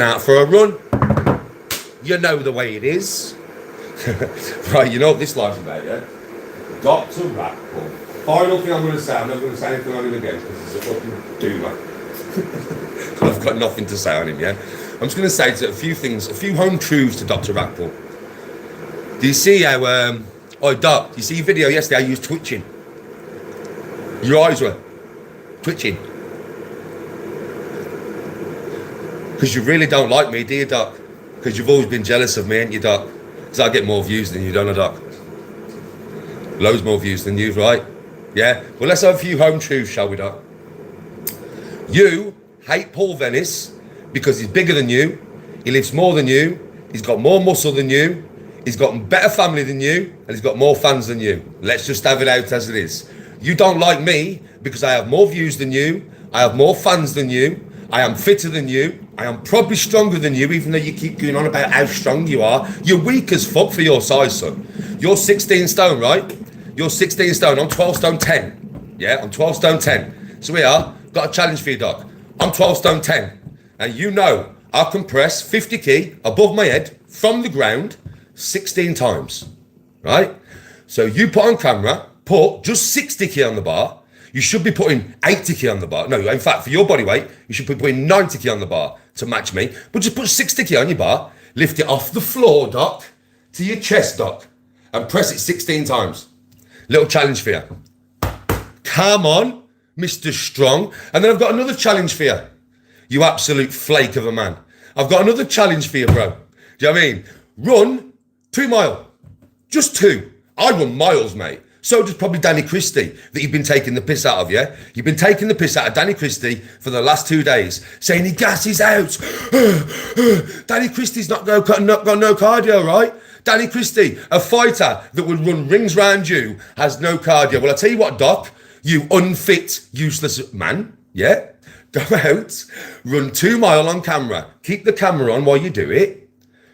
out for a run. You know the way it is. Right, you know what this line's about, yeah? Dr. RACKPULL. Final thing I'm going to say, I'm not going to say anything on him again because he's a fucking doomer. I've got nothing to say on him, yeah? I'm just going to say a few things, a few home truths to Dr. RACKPULL. Do you see how, oh, Doc, you see your video yesterday, you was twitching. Your eyes were twitching. Because you really don't like me, do you, Doc? Because you've always been jealous of me, ain't you, Doc? Because I get more views than you, don't I, Doc? Loads more views than you, right? Yeah? Well, let's have a few home truths, shall we, Doc? You hate Paul Venice because he's bigger than you, he lifts more than you, he's got more muscle than you, he's got a better family than you, and he's got more fans than you. Let's just have it out as it is. You don't like me because I have more views than you, I have more fans than you, I am fitter than you, I am probably stronger than you, even though you keep going on about how strong you are. You're weak as fuck for your size, son. You're 16 stone, right? You're 16 stone, I'm 12 stone 10. Yeah, I'm 12 stone 10. So we are, got a challenge for you, Doc. I'm 12 stone 10. And you know, I can press 50 key above my head from the ground 16 times, right? So you put on camera, put just 60 key on the bar. You should be putting 80 key on the bar. No, in fact, for your body weight, you should be putting 90 key on the bar to match me. But just put 60 key on your bar, lift it off the floor, Doc, to your chest, Doc, and press it 16 times. Little challenge for you. Come on, Mr. Strong. And then I've got another challenge for you. You absolute flake of a man. I've got another challenge for you, bro. Do you know what I mean? Run 2 miles. Just 2. I run miles, mate. So does probably Danny Christie, that you've been taking the piss out of, yeah? You've been taking the piss out of Danny Christie for the last 2 days, saying he gasses out. Danny Christie's not got no cardio, right? Danny Christie, a fighter that would run rings round you, has no cardio. Well, I'll tell you what, Doc, you unfit, useless man, yeah? Go out, run 2 miles on camera. Keep the camera on while you do it.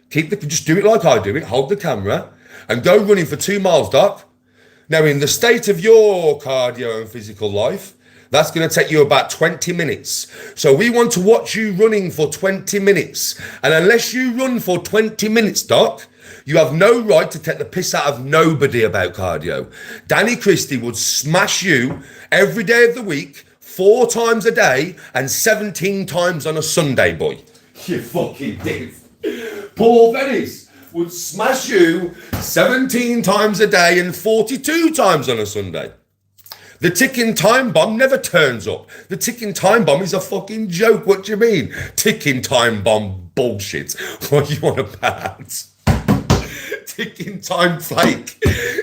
Just do it like I do it, hold the camera, and go running for 2 miles, Doc. Now, in the state of your cardio and physical life, that's going to take you about 20 minutes. So we want to watch you running for 20 minutes. And unless you run for 20 minutes, Doc, you have no right to take the piss out of nobody about cardio. Danny Christie would smash you every day of the week, 4 times a day, and 17 times on a Sunday, boy. You fucking div. Paul Venice would smash you 17 times a day and 42 times on a Sunday. The ticking time bomb never turns up. The ticking time bomb is a fucking joke. What do you mean? Ticking time bomb bullshit. What you on about? Ticking time flake.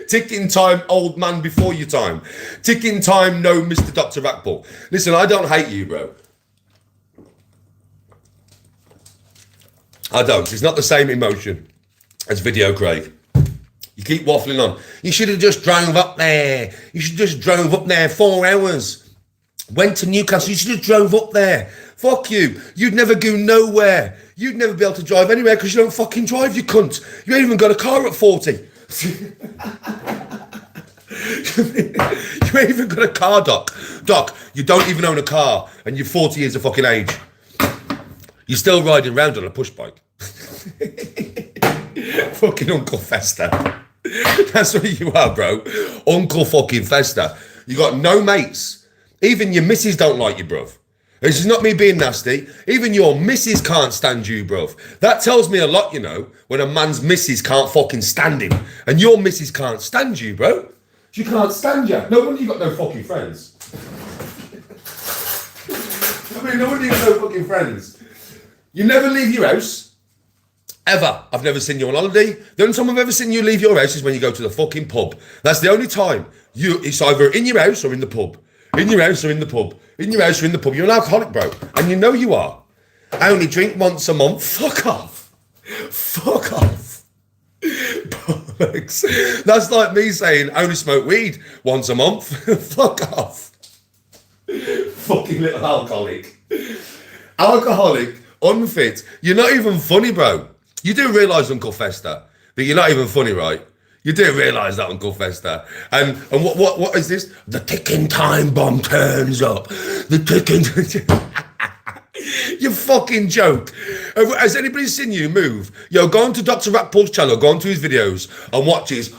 Ticking time old man before your time. Ticking time no Mr. Dr. RACKPULL. Listen, I don't hate you, bro. I don't. It's not the same emotion as Video Craig. You keep waffling on. You should have just drove up there. You should have just drove up there 4 hours. Went to Newcastle. You should have drove up there. Fuck you. You'd never go nowhere. You'd never be able to drive anywhere because you don't fucking drive, you cunt. You ain't even got a car at 40. You ain't even got a car, Doc. Doc, you don't even own a car and you're 40 years of fucking age. You're still riding around on a push bike. Fucking Uncle Fester. That's what you are, bro. Uncle fucking Fester. You got no mates. Even your missus don't like you, bruv. This is not me being nasty. Even your missus can't stand you, bruv. That tells me a lot, you know, when a man's missus can't fucking stand him. And your missus can't stand you, bro. She can't stand you. No wonder you got no fucking friends. I mean, no wonder you got no fucking friends. You never leave your house. Ever. I've never seen you on holiday. The only time I've ever seen you leave your house is when you go to the fucking pub. That's the only time. It's either in your house or in the pub. In your house or in the pub. In your house or in the pub. You're an alcoholic, bro. And you know you are. I only drink once a month. Fuck off. Fuck off. Bollocks. That's like me saying I only smoke weed once a month. Fuck off. Fucking little alcoholic. Alcoholic, unfit. You're not even funny, bro. You do realise, Uncle Fester, that you're not even funny, right? You do realise that, Uncle Fester. And what is this? The ticking time bomb turns up. The ticking... You fucking joke. Has anybody seen you move? Yo, go on to Dr. Rackpull's channel, go on to his videos and watch his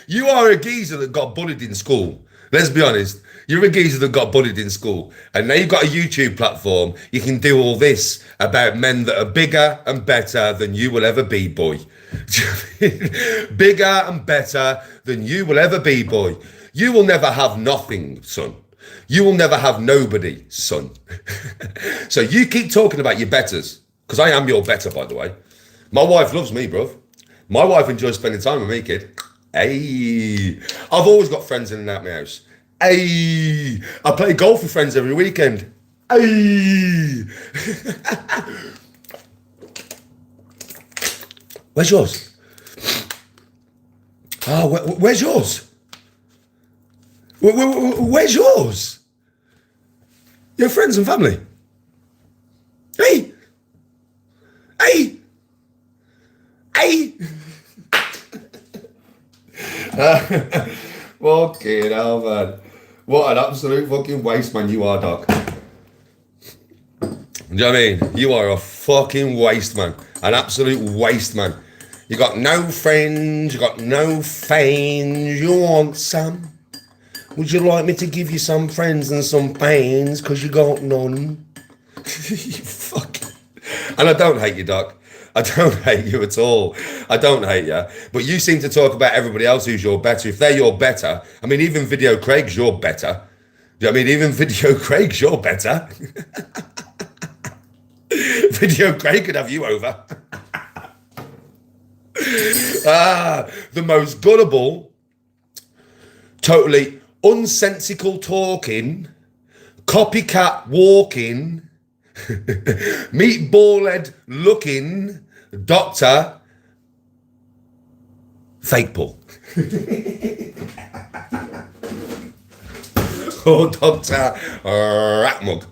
You are a geezer that got bullied in school. Let's be honest. You're a geezer that got bullied in school. And now you've got a YouTube platform. You can do all this about men that are bigger and better than you will ever be, boy. Bigger and better than you will ever be, boy. You will never have nothing, son. You will never have nobody, son. So you keep talking about your betters, because I am your better, by the way. My wife loves me, bruv. My wife enjoys spending time with me, kid. Hey, I've always got friends in and out my house. Hey, I play golf with friends every weekend. Hey. Where's yours? Oh, where's yours? Where's yours? Your friends and family. Hey. Hey. Hey. Fucking hell, man. What an absolute fucking waste man you are, Doc. Do you know what I mean? You are a fucking waste man. An absolute waste man. You got no friends, you got no fans. You want some? Would you like me to give you some friends and some fans? Because you got none. You fucking... And I don't hate you, Doc. I don't hate you at all. I don't hate you. But you seem to talk about everybody else who's your better. If they're your better, I mean, even Video Craig's your better. Do you know what I mean? Even Video Craig's your better. Video Craig could have you over. The most gullible, totally unsensical talking, copycat walking, meatball-head looking Dr. Fake Paul. Oh, Dr. Ratmug.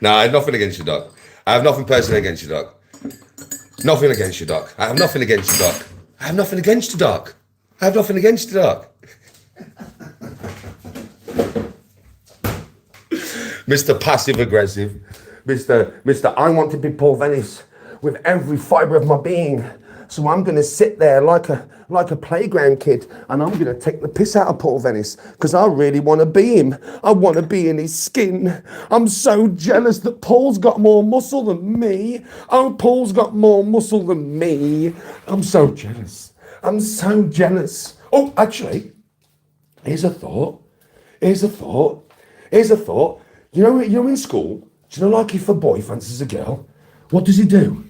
No, I have nothing against you, Doc. I have nothing personally against you, Doc. Nothing against you, Doc. I have nothing against you, Doc. I have nothing against you, Doc. I have nothing against you, Doc. Mr. Passive Aggressive. Mr. I want to be Paul Venice with every fibre of my being. So I'm going to sit there like a playground kid and I'm going to take the piss out of Paul Venice because I really want to be him. I want to be in his skin. I'm so jealous that Paul's got more muscle than me. Oh, Paul's got more muscle than me. I'm so jealous. I'm so jealous. Oh, actually, here's a thought. Here's a thought. Here's a thought. You know, you're in school. Do you know, like if a boy fancies a girl, what does he do?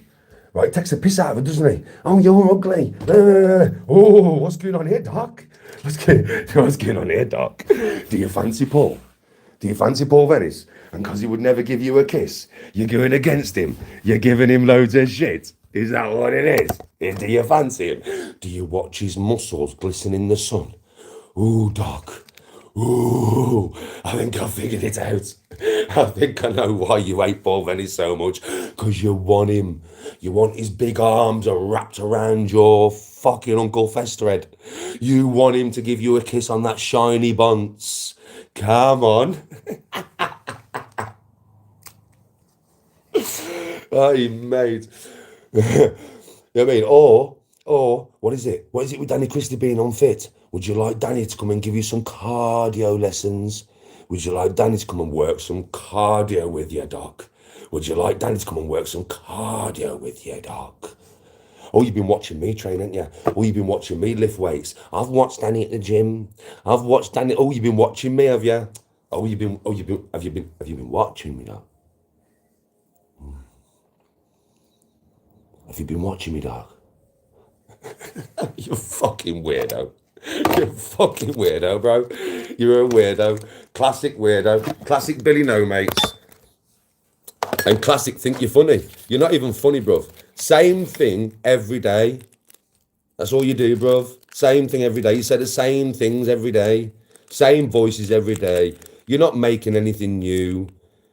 Right, takes a piss out of her, doesn't he? Oh, you're ugly. Oh, what's going on here, Doc? What's going on here, Doc? Do you fancy Paul? Do you fancy Paul Venice? And because he would never give you a kiss, you're going against him. You're giving him loads of shit. Is that what it is? Do you fancy him? Do you watch his muscles glisten in the sun? Ooh, Doc. Ooh, I think I figured it out. I think I know why you hate Paul Venice so much. Because you want him. You want his big arms wrapped around your fucking Uncle Fester head. You want him to give you a kiss on that shiny bonce. Come on. Hey, mate. You know what I mean? Or, what is it? What is it with Danny Christie being unfit? Would you like Danny to come and give you some cardio lessons? Would you like Danny to come and work some cardio with you, Doc? Would you like Danny to come and work some cardio with you, Doc? Oh, you've been watching me train, haven't you? Oh, you've been watching me lift weights. I've watched Danny at the gym. I've watched Danny. Oh, you've been watching me, have you? Have you been watching me now? Have you been watching me, Doc? You fucking weirdo. You're a fucking weirdo, bro. You're a weirdo. Classic weirdo. Classic Billy No Mates. And classic think you're funny. You're not even funny, bruv. Same thing every day. That's all you do, bruv. Same thing every day. You say the same things every day. Same voices every day. You're not making anything new.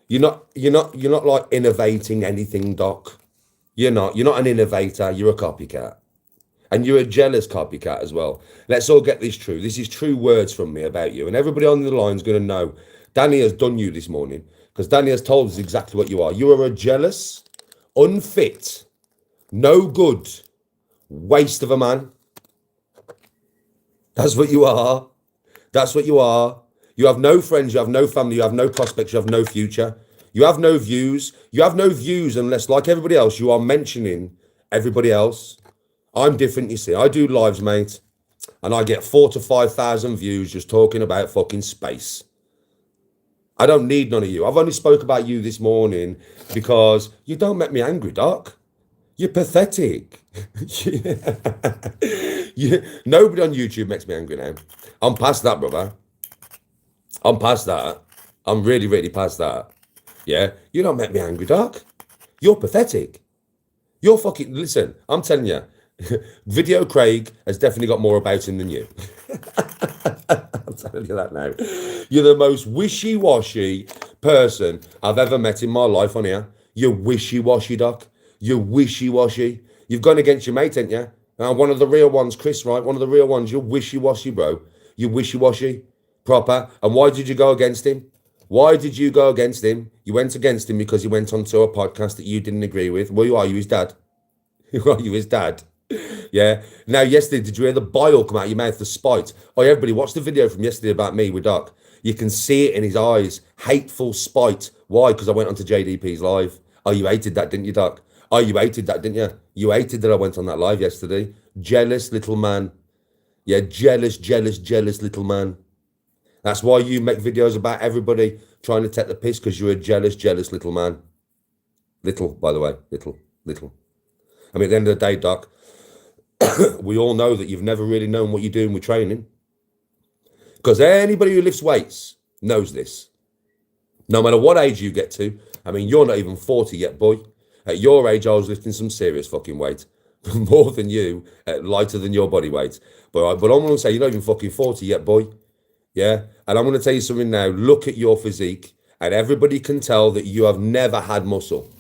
You're not like innovating anything, Doc. You're not an innovator. You're a copycat. And you're a jealous copycat as well. Let's all get this true. This is true words from me about you. And everybody on the line is going to know Danny has done you this morning because Danny has told us exactly what you are. You are a jealous, unfit, no good, waste of a man. That's what you are. That's what you are. You have no friends, you have no family, you have no prospects, you have no future. You have no views. You have no views unless, like everybody else, you are mentioning everybody else. I'm different, you see. I do lives, mate, and I get 4,000 to 5,000 views just talking about fucking space. I don't need none of you. I've only spoke about you this morning because you don't make me angry, Doc. You're pathetic. Nobody on YouTube makes me angry now. I'm past that, brother. I'm past that. I'm really, really past that. Yeah? You don't make me angry, Doc. You're pathetic. You're fucking... Listen, I'm telling you, Video Craig has definitely got more about him than you. I'm telling you that now. You're the most wishy-washy person I've ever met in my life on here. You're wishy-washy, Doc. You're wishy-washy. You've gone against your mate, ain't you? One of the real ones, Chris, right? One of the real ones. You're wishy-washy, bro. You're wishy-washy. Proper. And why did you go against him? Why did you go against him? You went against him because he went onto a podcast that you didn't agree with. Well, are you his dad? Are you his dad? Yeah. Now, yesterday, did you hear the bile come out of your mouth, the spite? Oh, everybody, watch the video from yesterday about me with Doc. You can see it in his eyes. Hateful spite. Why? Because I went onto JDP's live. Oh, you hated that, didn't you, Doc? Oh, you hated that, didn't you? You hated that I went on that live yesterday. Jealous little man. Yeah, jealous little man. That's why you make videos about everybody trying to take the piss, because you're a jealous little man. Little, by the way. Little. I mean, at the end of the day, Doc, we all know that you've never really known what you're doing with training. Because anybody who lifts weights knows this. No matter what age you get to. I mean, you're not even 40 yet, boy. At your age, I was lifting some serious fucking weight. More than you, lighter than your body weight. But I'm going to say, you're not even fucking 40 yet, boy. Yeah? And I'm going to tell you something now. Look at your physique, and everybody can tell that you have never had muscle.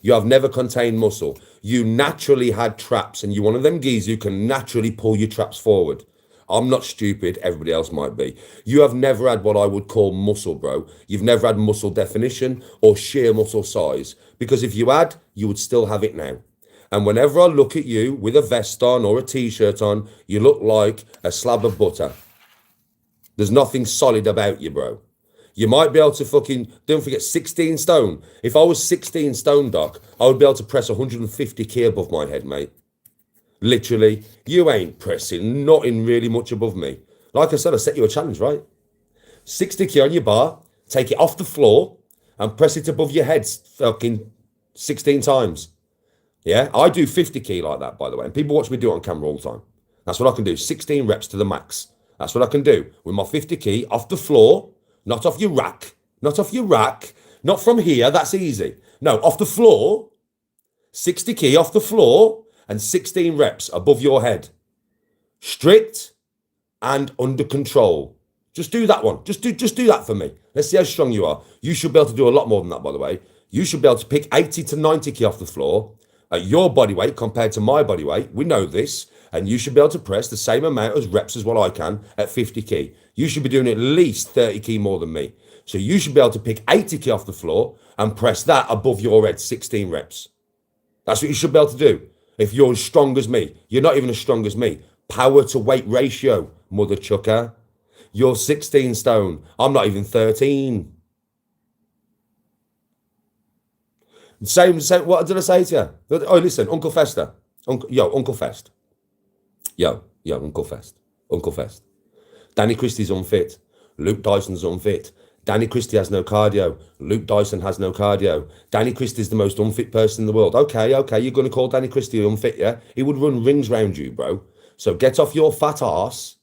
You have never contained muscle. You naturally had traps, and you're one of them geezers who can naturally pull your traps forward. I'm not stupid. Everybody else might be. You have never had what I would call muscle, bro. You've never had muscle definition or sheer muscle size. Because if you had, you would still have it now. And whenever I look at you with a vest on or a t-shirt on, you look like a slab of butter. There's nothing solid about you, bro. You might be able to fucking, don't forget, 16 stone. If I was 16 stone, Doc, I would be able to press 150 key above my head, mate. Literally, you ain't pressing nothing really much above me. Like I said, I set you a challenge, right? 60 key on your bar, take it off the floor, and press it above your head fucking 16 times. Yeah, I do 50 key like that, by the way. And people watch me do it on camera all the time. That's what I can do, 16 reps to the max. That's what I can do with my 50 key off the floor, not off your rack, not from here, that's easy. No, off the floor, 60 key off the floor, and 16 reps above your head. Strict and under control. Just do that one. Just do that for me. Let's see how strong you are. You should be able to do a lot more than that, by the way. You should be able to pick 80 to 90 key off the floor at your body weight compared to my body weight. We know this. And you should be able to press the same amount of reps as what I can at 50 key. You should be doing at least 30 key more than me. So you should be able to pick 80 key off the floor and press that above your head, 16 reps. That's what you should be able to do. If you're as strong as me, you're not even as strong as me. Power to weight ratio, mother chucker. You're 16 stone. I'm not even 13. Same, what did I say to you? Oh, listen, Uncle Fester. Uncle Fest. Yo, Uncle Fest. Danny Christie's unfit. Luke Dyson's unfit. Danny Christie has no cardio. Luke Dyson has no cardio. Danny Christie's the most unfit person in the world. Okay, you're going to call Danny Christie unfit, yeah? He would run rings round you, bro. So get off your fat ass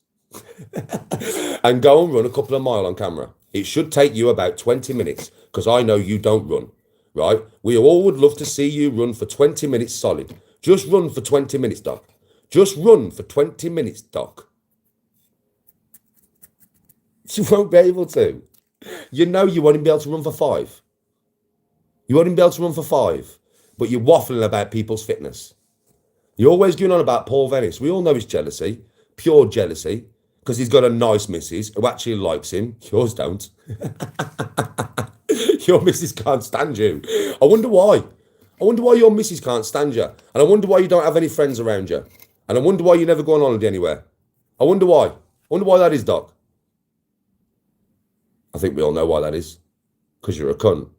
and go and run a couple of miles on camera. It should take you about 20 minutes because I know you don't run, right? We all would love to see you run for 20 minutes solid. Just run for 20 minutes, Doc. Just run for 20 minutes, Doc. You won't be able to. You know you won't even be able to run for 5. You won't even be able to run for 5. But you're waffling about people's fitness. You're always going on about Paul Venice. We all know it's jealousy, pure jealousy, because he's got a nice missus who actually likes him. Yours don't. Your missus can't stand you. I wonder why. I wonder why your missus can't stand you. And I wonder why you don't have any friends around you. And I wonder why you never go on holiday anywhere. I wonder why. I wonder why that is, Doc. I think we all know why that is. Because you're a cunt.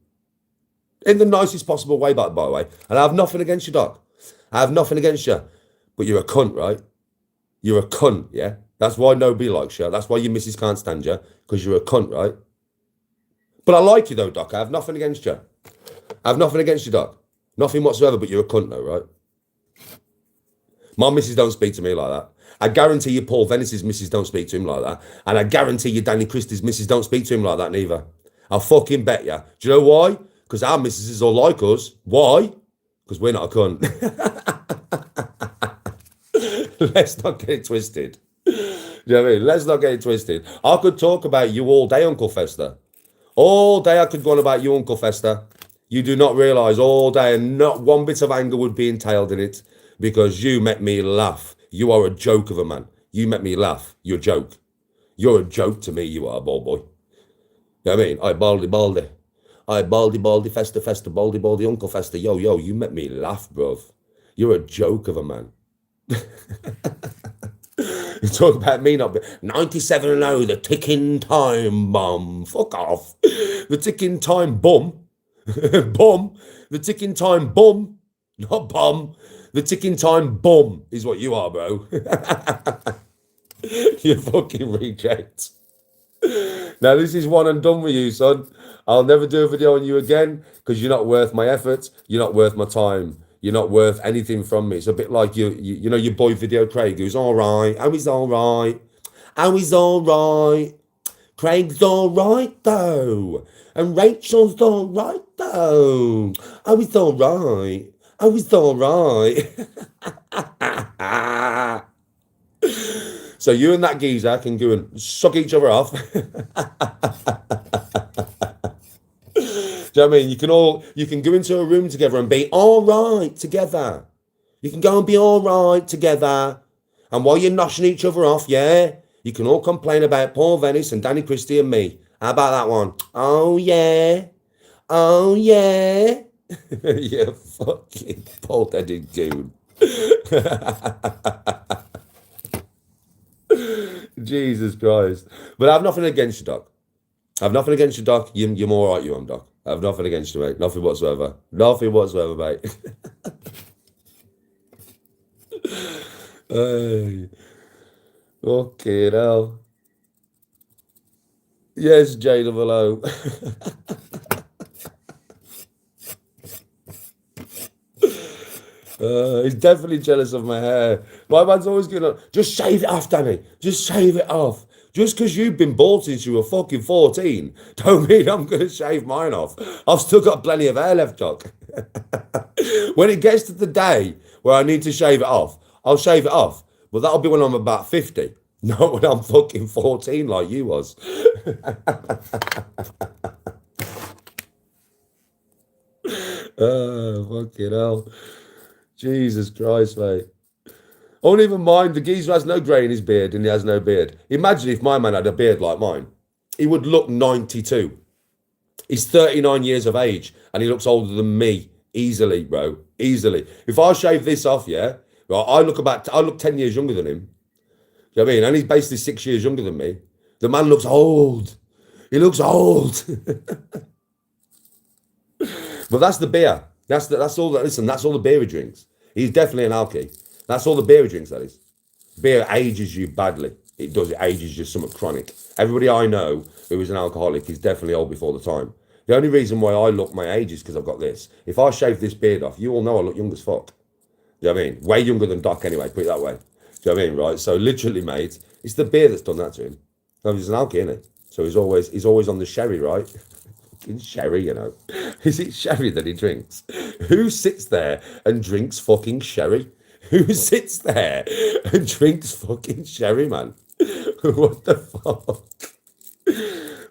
In the nicest possible way, by the way. And I have nothing against you, Doc. I have nothing against you. But you're a cunt, right? You're a cunt, yeah? That's why nobody likes you. That's why your missus can't stand you. Because you're a cunt, right? But I like you, though, Doc. I have nothing against you. I have nothing against you, Doc. Nothing whatsoever, but you're a cunt, though, right? My missus don't speak to me like that. I guarantee you Paul Venice's missus don't speak to him like that. And I guarantee you Danny Christie's missus don't speak to him like that neither. I'll fucking bet you. Do you know why? Because our missus are like us. Why? Because we're not a cunt. Let's not get it twisted. Do you know what I mean? Let's not get it twisted. I could talk about you all day, Uncle Fester. All day I could go on about you, Uncle Fester. You do not realise all day, and not one bit of anger would be entailed in it, because you make me laugh. You are a joke of a man. You make me laugh. You're a joke. You're a joke to me, you are, ball boy. You know what I mean? I baldy, baldy. I baldy, baldy, Fester, Fester, baldy, baldy, Uncle Fester. Yo, yo, you make me laugh, bruv. You're a joke of a man. You talk about me not being 97-0, the ticking time bomb. Fuck off. The ticking time bomb. Bomb. The ticking time bomb. Not bomb. The ticking time bomb is what you are, bro. You fucking reject. Now, this is one and done with you, son. I'll never do a video on you again because you're not worth my effort. You're not worth my time. You're not worth anything from me. It's a bit like you know, your boy Video Craig, who's all right. Oh, he's all right. Oh, he's all right. Craig's all right, though. And Rachel's all right, though. Oh, he's all right. Oh, he's all right. So you and that geezer can go and suck each other off. Do you know what I mean? You can go into a room together and be all right together. You can go and be all right together. And while you're noshing each other off, yeah, you can all complain about Paul Venice and Danny Christie and me. How about that one? Oh, yeah. Oh, yeah. You fucking bald-headed goon. Jesus Christ. But I have nothing against you, Doc. I have nothing against you, Doc. You're more right, you am, Doc. I have nothing against you, mate. Nothing whatsoever. Nothing whatsoever, mate. Hey. Okay, now. Yes, Jada below. He's definitely jealous of my hair. My man's always going, just shave it off, Danny. Just shave it off. Just because you've been bald since you were fucking 14, don't mean I'm going to shave mine off. I've still got plenty of hair left, Doc. When it gets to the day where I need to shave it off, I'll shave it off. But that'll be when I'm about 50. Not when I'm fucking 14 like you was. Oh, fucking hell. Jesus Christ, mate. I won't even mind the geezer has no grey in his beard and he has no beard. Imagine if my man had a beard like mine. He would look 92. He's 39 years of age and he looks older than me. Easily, bro. Easily. If I shave this off, yeah, right, I look 10 years younger than him. You know what I mean? And he's basically 6 years younger than me. The man looks old. He looks old. But that's the beer. That's all that. Listen, that's all the beer he drinks. He's definitely an alky. That's all the beer he drinks. That is. Beer ages you badly. It does. It ages you somewhat chronic. Everybody I know who is an alcoholic is definitely old before the time. The only reason why I look my age is because I've got this. If I shave this beard off, you all know I look young as fuck. Do you know what I mean? Way younger than Doc anyway. Put it that way. Do you know what I mean? Right. So literally, mate, it's the beer that's done that to him. No, he's an alky, isn't it? So he's always on the sherry, right? In sherry, you know. Is it sherry that he drinks? Who sits there and drinks fucking sherry? Who sits there and drinks fucking sherry, man? What the fuck? What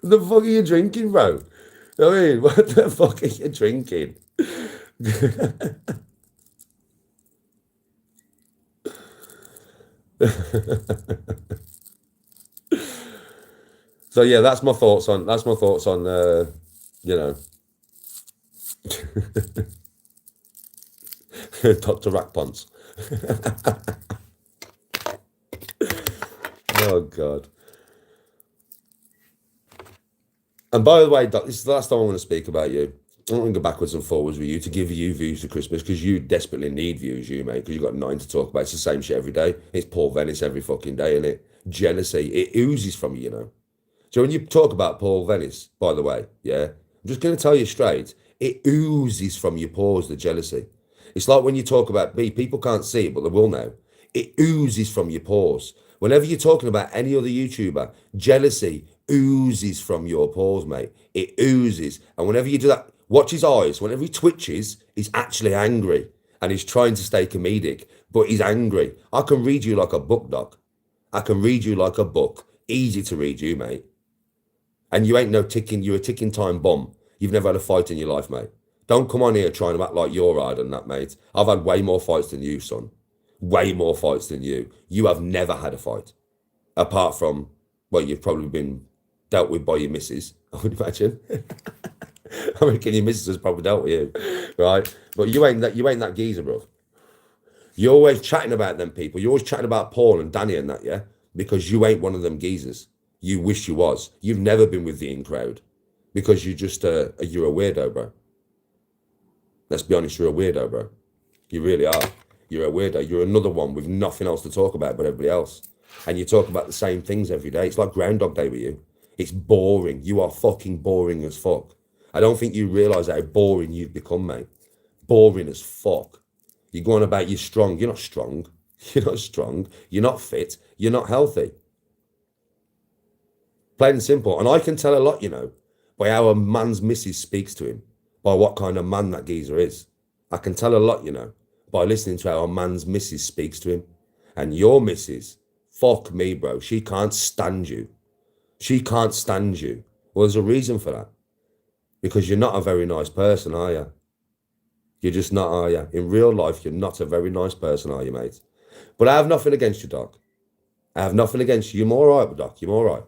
the fuck are you drinking, bro? I mean, what the fuck are you drinking? So yeah, that's my thoughts on you know, Dr. Rackpons. Oh God. And by the way, Doc, this is the last time I want to speak about you. I want to go backwards and forwards with you to give you views for Christmas because you desperately need views, you mate, because you've got 9 to talk about. It's the same shit every day. It's Paul Venice every fucking day, isn't it? Jealousy, it oozes from you, you know. So when you talk about Paul Venice, by the way, yeah, I'm just going to tell you straight, it oozes from your pores, the jealousy. It's like when you talk about me, people can't see it, but they will now. It oozes from your pores. Whenever you're talking about any other YouTuber, jealousy oozes from your pores, mate. It oozes. And whenever you do that, watch his eyes. Whenever he twitches, he's actually angry and he's trying to stay comedic, but he's angry. I can read you like a book, Doc. I can read you like a book. Easy to read you, mate. And you ain't no ticking, you're a ticking time bomb. You've never had a fight in your life, mate. Don't come on here trying to act like you're hard than that, mate. I've had way more fights than you, son. Way more fights than you. You have never had a fight. Apart from, well, you've probably been dealt with by your missus, I would imagine. I reckon your missus has probably dealt with you, right? But you ain't that geezer, bro. You're always chatting about them people. You're always chatting about Paul and Danny and that, yeah? Because you ain't one of them geezers. You wish you was. You've never been with the in crowd because you're just you're a weirdo, bro. Let's be honest, you're a weirdo, bro. You really are. You're a weirdo. You're another one with nothing else to talk about but everybody else. And you talk about the same things every day. It's like Groundhog Day with you. It's boring. You are fucking boring as fuck. I don't think you realise how boring you've become, mate. Boring as fuck. You're going about you're strong. You're not strong. You're not strong. You're not fit. You're not healthy. Plain and simple. And I can tell a lot, you know, by how a man's missus speaks to him, by what kind of man that geezer is. I can tell a lot, you know, by listening to how a man's missus speaks to him. And your missus, fuck me, bro. She can't stand you. She can't stand you. Well, there's a reason for that. Because you're not a very nice person, are you? You're just not, are you? In real life, you're not a very nice person, are you, mate? But I have nothing against you, Doc. I have nothing against you. You're all right, Doc. You're all right.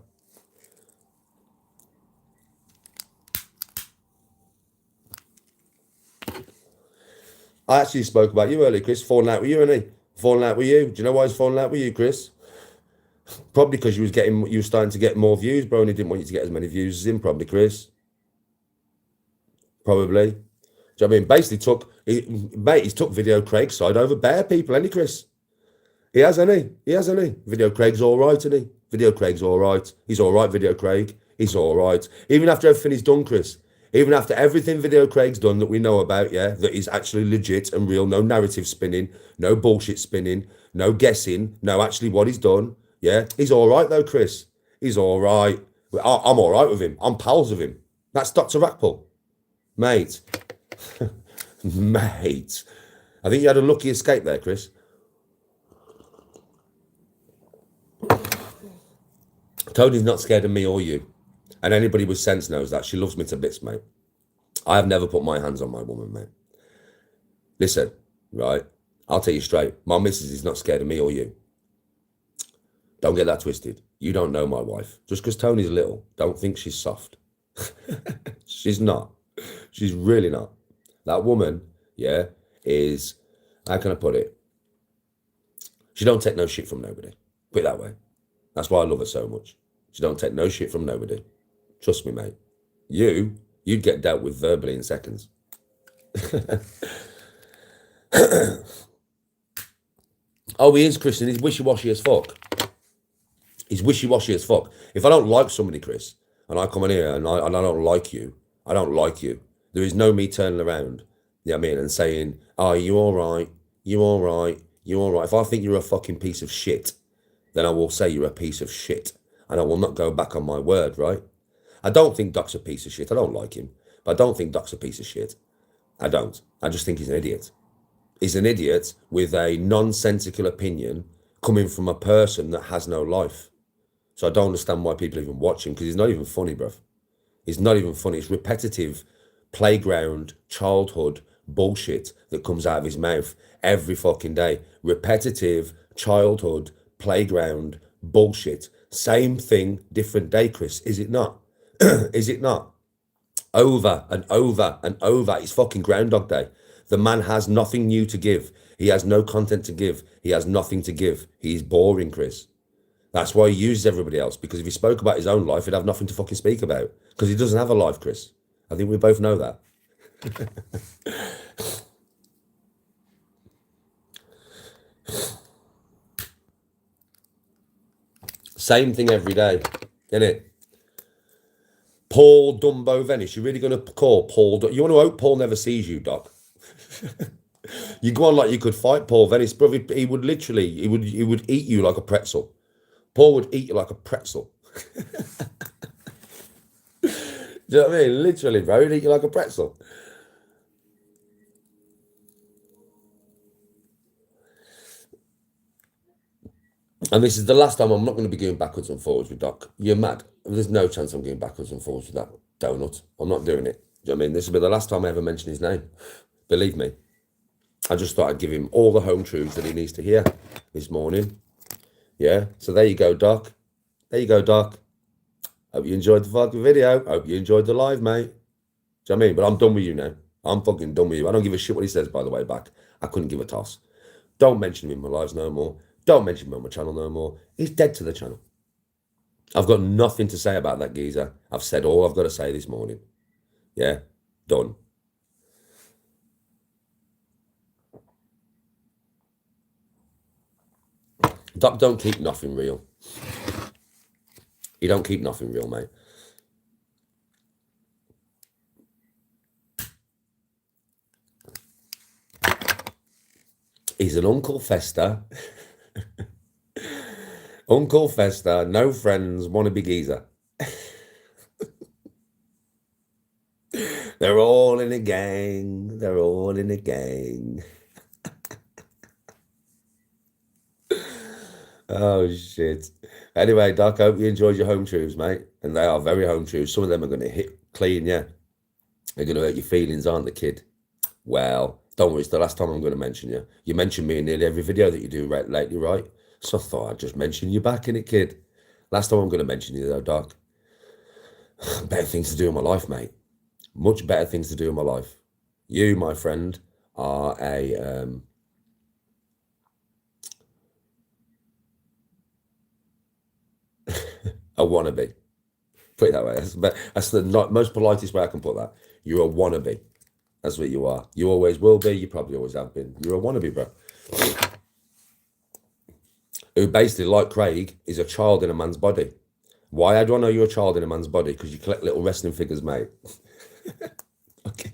I actually spoke about you earlier, Chris. Falling out with you, innit? Falling out with you. Do you know why he's falling out with you, Chris? Probably because you were starting to get more views, bro, and he didn't want you to get as many views as him, probably, Chris. Probably. Do you know what I mean? Basically he's took Video Craig's side over bare people, ain't he, Chris? He has, hasn't he? He has, hasn't he? Video Craig's all right, isn't he? Video Craig's all right. He's all right, Video Craig. He's all right. Even after everything he's done, Chris. Even after everything Video Craig's done that we know about, yeah, that is actually legit and real, no narrative spinning, no bullshit spinning, no guessing, no actually what he's done, yeah. He's all right though, Chris. He's all right. I'm all right with him. I'm pals with him. That's Dr. RACKPULL. Mate. Mate. I think you had a lucky escape there, Chris. Tony's not scared of me or you. And anybody with sense knows that. She loves me to bits, mate. I have never put my hands on my woman, mate. Listen, right? I'll tell you straight. My missus is not scared of me or you. Don't get that twisted. You don't know my wife. Just because Tony's little, don't think she's soft. She's not. She's really not. That woman, yeah, is, how can I put it? She don't take no shit from nobody. Put it that way. That's why I love her so much. She don't take no shit from nobody. Trust me, mate. You'd get dealt with verbally in seconds. Oh, he is, Chris, and he's wishy-washy as fuck. He's wishy-washy as fuck. If I don't like somebody, Chris, and I come in here and I don't like you, I don't like you. There is no me turning around, you know what I mean, and saying, oh, you all right, you all right, you all right. If I think you're a fucking piece of shit, then I will say you're a piece of shit. And I will not go back on my word, right? I don't think Doc's a piece of shit. I don't like him. But I don't think Doc's a piece of shit. I don't. I just think he's an idiot. He's an idiot with a nonsensical opinion coming from a person that has no life. So I don't understand why people even watch him, because he's not even funny, bruv. He's not even funny. It's repetitive playground, childhood bullshit that comes out of his mouth every fucking day. Repetitive childhood playground bullshit. Same thing, different day, Chris. Is it not? Is it not? Over and over and over. It's fucking Groundhog Day. The man has nothing new to give. He has no content to give. He has nothing to give. He's boring, Chris. That's why he uses everybody else, because if he spoke about his own life, he'd have nothing to fucking speak about, because he doesn't have a life, Chris. I think we both know that. Same thing every day, isn't it? Paul Dumbo Venice. You're really going to call Paul? You want to hope Paul never sees you, Doc? You go on like you could fight Paul Venice, bro. He would literally, he would eat you like a pretzel. Paul would eat you like a pretzel. Do you know what I mean? Literally, bro, he'd eat you like a pretzel. And this is the last time I'm not going to be going backwards and forwards with Doc. You're mad. There's no chance I'm going backwards and forwards with that donut. I'm not doing it. Do you know what I mean? This will be the last time I ever mention his name. Believe me. I just thought I'd give him all the home truths that he needs to hear this morning. Yeah. So there you go, Doc. There you go, Doc. Hope you enjoyed the fucking video. Hope you enjoyed the live, mate. Do you know what I mean? But I'm done with you now. I'm fucking done with you. I don't give a shit what he says, by the way, back. I couldn't give a toss. Don't mention him in my lives no more. Don't mention him on my channel no more. He's dead to the channel. I've got nothing to say about that geezer. I've said all I've got to say this morning. Yeah, done. Doc don't keep nothing real. You don't keep nothing real, mate. He's an Uncle Fester. Uncle Fester, no friends, wannabe geezer. They're all in a gang. They're all in a gang. Oh, shit. Anyway, Doc, I hope you enjoyed your home truths, mate. And they are very home truths. Some of them are going to hit clean, yeah. They're going to hurt your feelings, aren't they, kid? Well, don't worry, it's the last time I'm going to mention you. You mention me in nearly every video that you do lately, right? So I thought I'd just mention you back, innit, kid? Last time I'm going to mention you, though, Doc. Better things to do in my life, mate. Much better things to do in my life. You, my friend, are a wannabe. Put it that way. That's the most politest way I can put that. You're a wannabe. That's what you are. You always will be. You probably always have been. You're a wannabe, bro. Who basically, like Craig, is a child in a man's body. Why do I know you're a child in a man's body? Because you collect little wrestling figures, mate. Okay.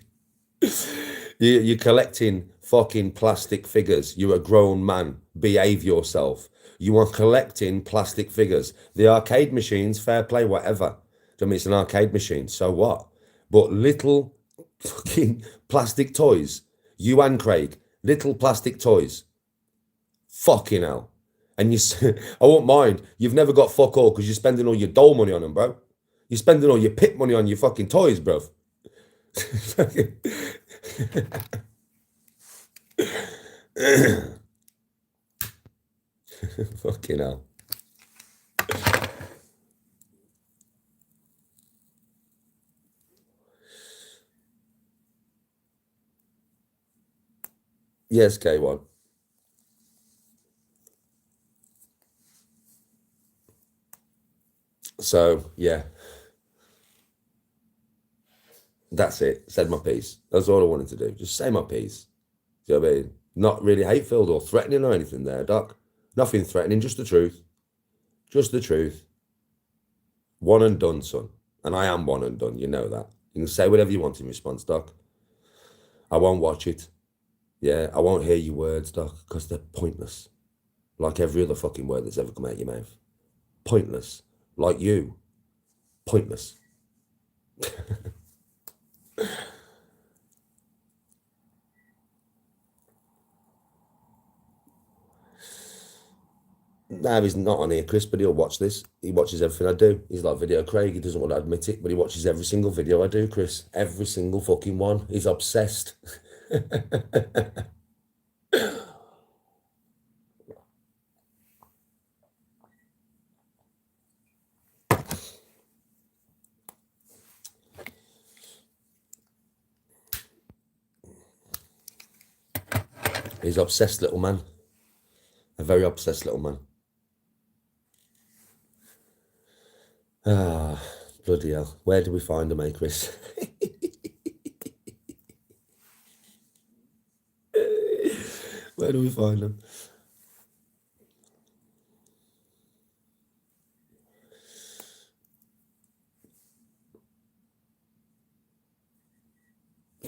You're collecting fucking plastic figures. You're a grown man. Behave yourself. You are collecting plastic figures. The arcade machines, fair play, whatever. I mean, it's an arcade machine, so what? But little fucking plastic toys. You and Craig, little plastic toys. Fucking hell. And I won't mind. You've never got fuck all because you're spending all your doll money on them, bro. You're spending all your pit money on your fucking toys, bro. Fucking hell. Yes, K1. So, yeah. That's it. Said my piece. That's all I wanted to do. Just say my piece. Do you know what I mean? Not really hate-filled or threatening or anything there, Doc. Nothing threatening, just the truth. Just the truth. One and done, son. And I am one and done. You know that. You can say whatever you want in response, Doc. I won't watch it. Yeah, I won't hear your words, Doc, because they're pointless. Like every other fucking word that's ever come out of your mouth. Pointless. Like you. Pointless. No, he's not on here, Chris, but he'll watch this. He watches everything I do. He's like Video Craig. He doesn't want to admit it, but he watches every single video I do, Chris. Every single fucking one. He's obsessed. He's an obsessed little man. A very obsessed little man. Ah, bloody hell. Where do we find him, eh, Chris? Where do we find him?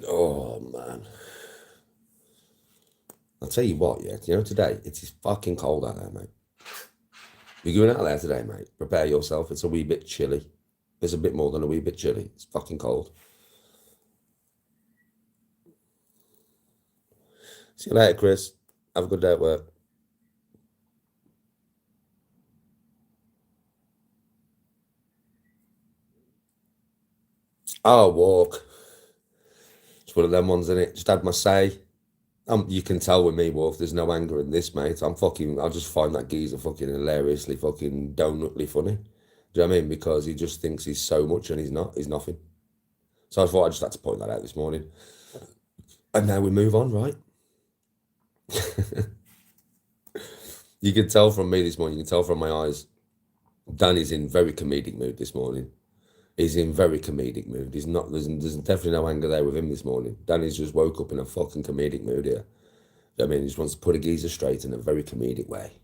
Oh, man. I'll tell you what, yeah. You know, today, it is fucking cold out there, mate. You're going out there today, mate. Prepare yourself. It's a wee bit chilly. It's a bit more than a wee bit chilly. It's fucking cold. See you later, Chris. Have a good day at work. Oh, walk. It's one of them ones, isn't it? Just had my say. You can tell with me, Wolf, there's no anger in this, mate. I just find that geezer fucking hilariously fucking donutly funny. Do you know what I mean? Because he just thinks he's so much and he's not. He's nothing. So I thought I just had to point that out this morning. And now we move on, right? You can tell from me this morning, you can tell from my eyes, Danny's in very comedic mood this morning. He's in very comedic mood. He's not, there's definitely no anger there with him this morning. Danny's just woke up in a fucking comedic mood here. I mean, he just wants to put a geezer straight in a very comedic way.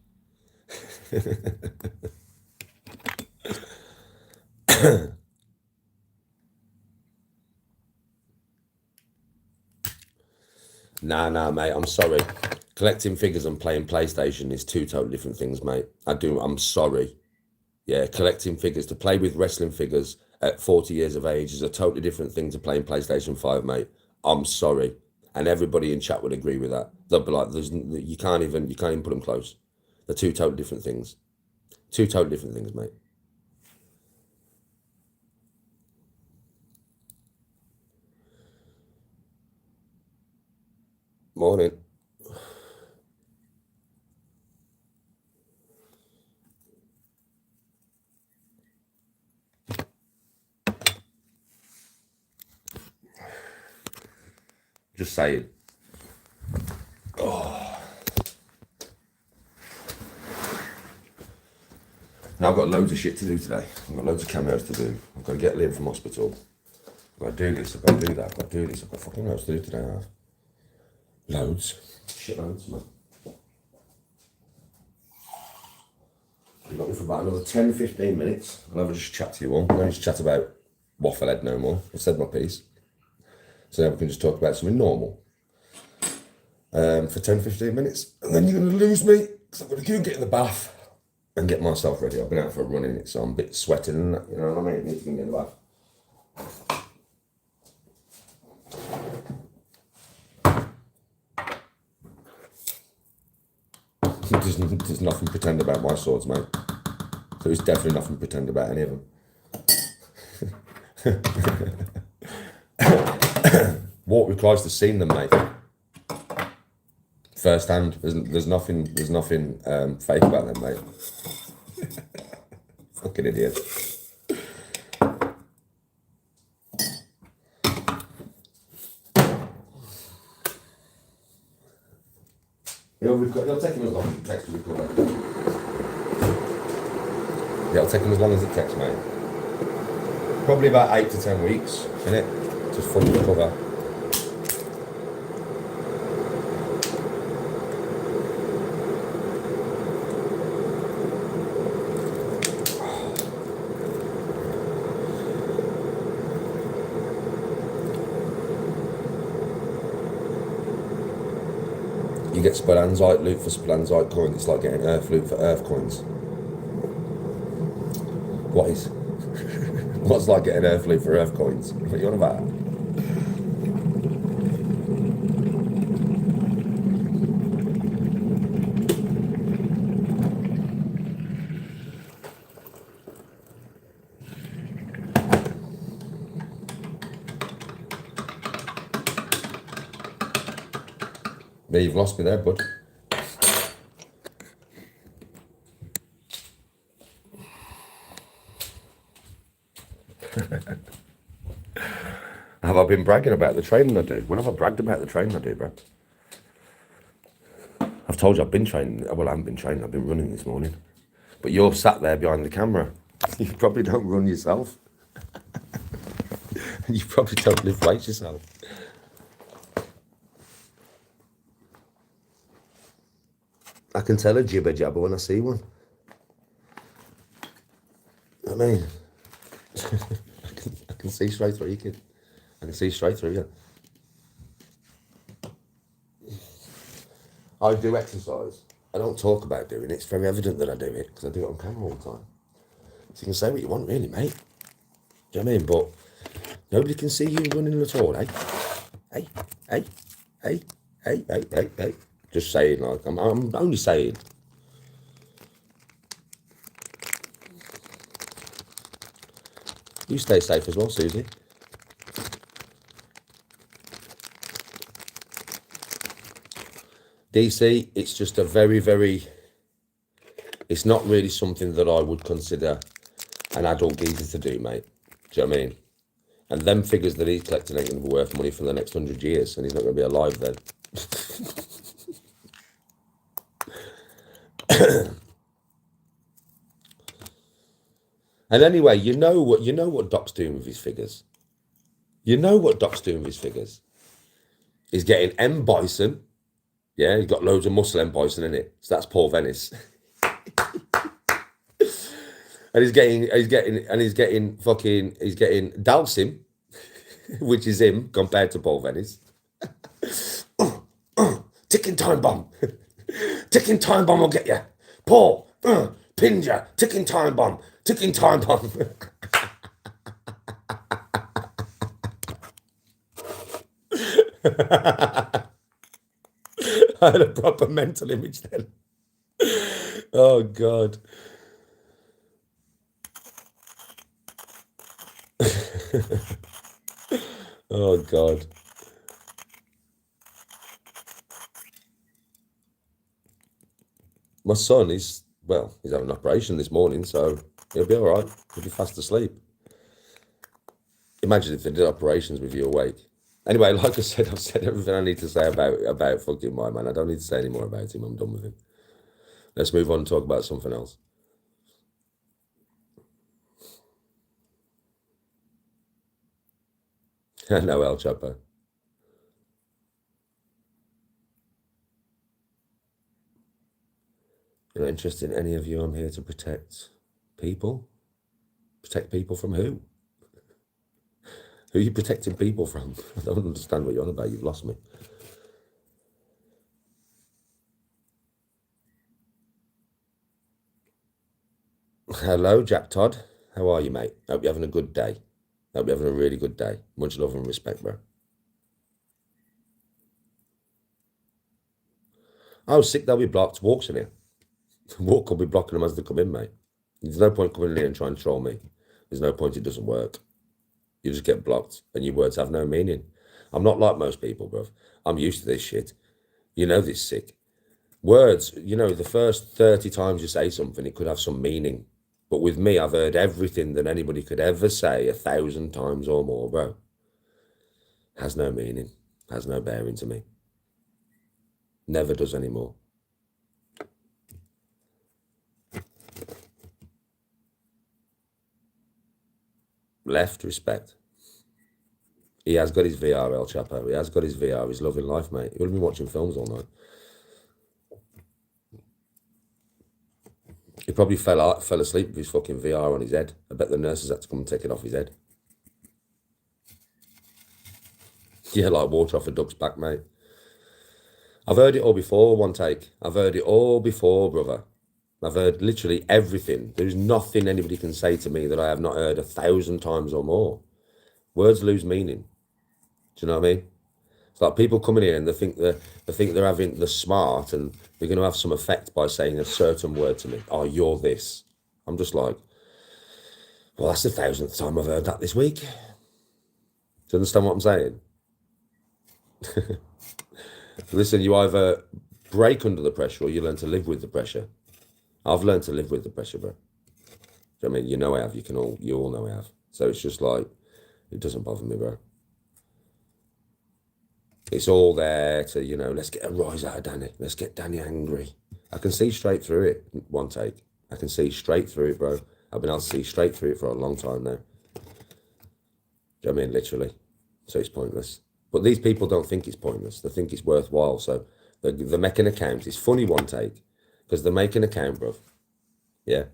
Nah, mate, I'm sorry. Collecting figures and playing PlayStation is two totally different things, mate. I'm sorry. Yeah, collecting figures, to play with wrestling figures at 40 years of age is a totally different thing to playing PlayStation 5, mate. I'm sorry. And everybody in chat would agree with that. They'll be like, you can't even put them close. They're two totally different things. Two totally different things, mate. Morning. Just saying. Oh. Now I've got loads of shit to do today. I've got loads of cameos to do. I've got to get Liam from hospital. I've got to do this, I've got to do that, I've got to do this. I've got fucking loads to do today. I have loads. Shit loads, man. I'm looking for about another 10-15 minutes. I'll have a just chat to you all. I'll just chat about Wafflehead no more. I've said my piece. So now we can just talk about something normal for 10-15 minutes. And then you're going to lose me because I'm going to go get in the bath and get myself ready. I've been out for a run in it, so I'm a bit sweating and that, you know what I mean? I need to get in the bath. There's nothing to pretend about my swords, mate. So there's definitely nothing to pretend about any of them. Walk with Christ has seen them, mate. First hand. There's nothing fake about them, mate. Fucking idiot. It'll take him as long as it takes to recover. Yeah, it'll take him as long as it takes, mate. Probably about 8 to 10 weeks, innit? To fully recover. You get Spelanzite loot for Spelanzite coins. It's like getting Earth loot for Earth coins. What's like getting Earth loot for Earth coins? What are you on about? Yeah, you've lost me there, bud. Have I been bragging about the training I do? When have I bragged about the training I do, bro? told you I've been training. Well, I haven't been training. I've been running this morning. But you're sat there behind the camera. You probably don't run yourself. You probably don't lift weights yourself. I can tell a jibber jabber when I see one. I mean, I can see straight through you, kid. I can see straight through you. I do exercise. I don't talk about doing it. It's very evident that I do it because I do it on camera all the time. So you can say what you want, really, mate. Do you know what I mean? But nobody can see you running at all, eh? Hey, hey, hey, hey, hey, hey, hey. Just saying, like, I'm only saying. You stay safe as well, Susie. DC, it's just a very, very, it's not really something that I would consider an adult geezer to do, mate. Do you know what I mean? And them figures that he's collecting ain't going to be worth money for the next 100 years, and he's not going to be alive then. And anyway, you know what Doc's doing with his figures. You know what Doc's doing with his figures. He's getting M Bison. Yeah, he's got loads of muscle M Bison in it. So that's Paul Venice. And he's getting Dalsim, which is him compared to Paul Venice. Ticking time bomb. Ticking time bomb will get you. Paul, pinned ya. Ticking time bomb. Ticking time bomb. I had a proper mental image then. Oh, God. Oh, God. My son is, well, he's having an operation this morning, so he'll be all right. He'll be fast asleep. Imagine if they did operations with you awake. Anyway, like I said, I've said everything I need to say about fucking my man. I don't need to say any more about him. I'm done with him. Let's move on and talk about something else. No, El Chapo. You're not interested in any of you. I'm here to protect people. Protect people from who? Who are you protecting people from? I don't understand what you're on about. You've lost me. Hello, Jack Todd. How are you, mate? Hope you're having a good day. Hope you're having a really good day. Much love and respect, bro. Oh, sick, they'll be blocked. Walk's in here. Walk could be blocking them as they come in, mate. There's no point coming in here and trying to troll me. There's no point, it doesn't work. You just get blocked and your words have no meaning. I'm not like most people, bruv. I'm used to this shit. You know this, sick. Words, you know, the first 30 times you say something, it could have some meaning. But with me, I've heard everything that anybody could ever say 1,000 times or more, bro. Has no meaning. Has no bearing to me. Never does anymore. Left, respect. He has got his VR, El Chapo. He has got his VR. He's loving life, mate. He would have been watching films all night. He probably fell asleep with his fucking VR on his head. I bet the nurses had to come and take it off his head. Yeah, like water off a duck's back, mate. I've heard it all before, one take. I've heard it all before, brother. I've heard literally everything. There's nothing anybody can say to me that I have not heard 1,000 times or more. Words lose meaning. Do you know what I mean? It's like people coming in and they think they're having the smart and they're going to have some effect by saying a certain word to me. Oh, you're this. I'm just like, well, that's the 1,000th time I've heard that this week. Do you understand what I'm saying? Listen, you either break under the pressure or you learn to live with the pressure. I've learned to live with the pressure, bro. I mean, you know I have. You all know I have. So it's just like, it doesn't bother me, bro. It's all there to, let's get a rise out of Danny. Let's get Danny angry. I can see straight through it, one take. I can see straight through it, bro. I've been able to see straight through it for a long time now. Do you know what I mean? Literally. So it's pointless. But these people don't think it's pointless. They think it's worthwhile. So they make an account. It's funny, one take, because they make an account, bro. Yeah.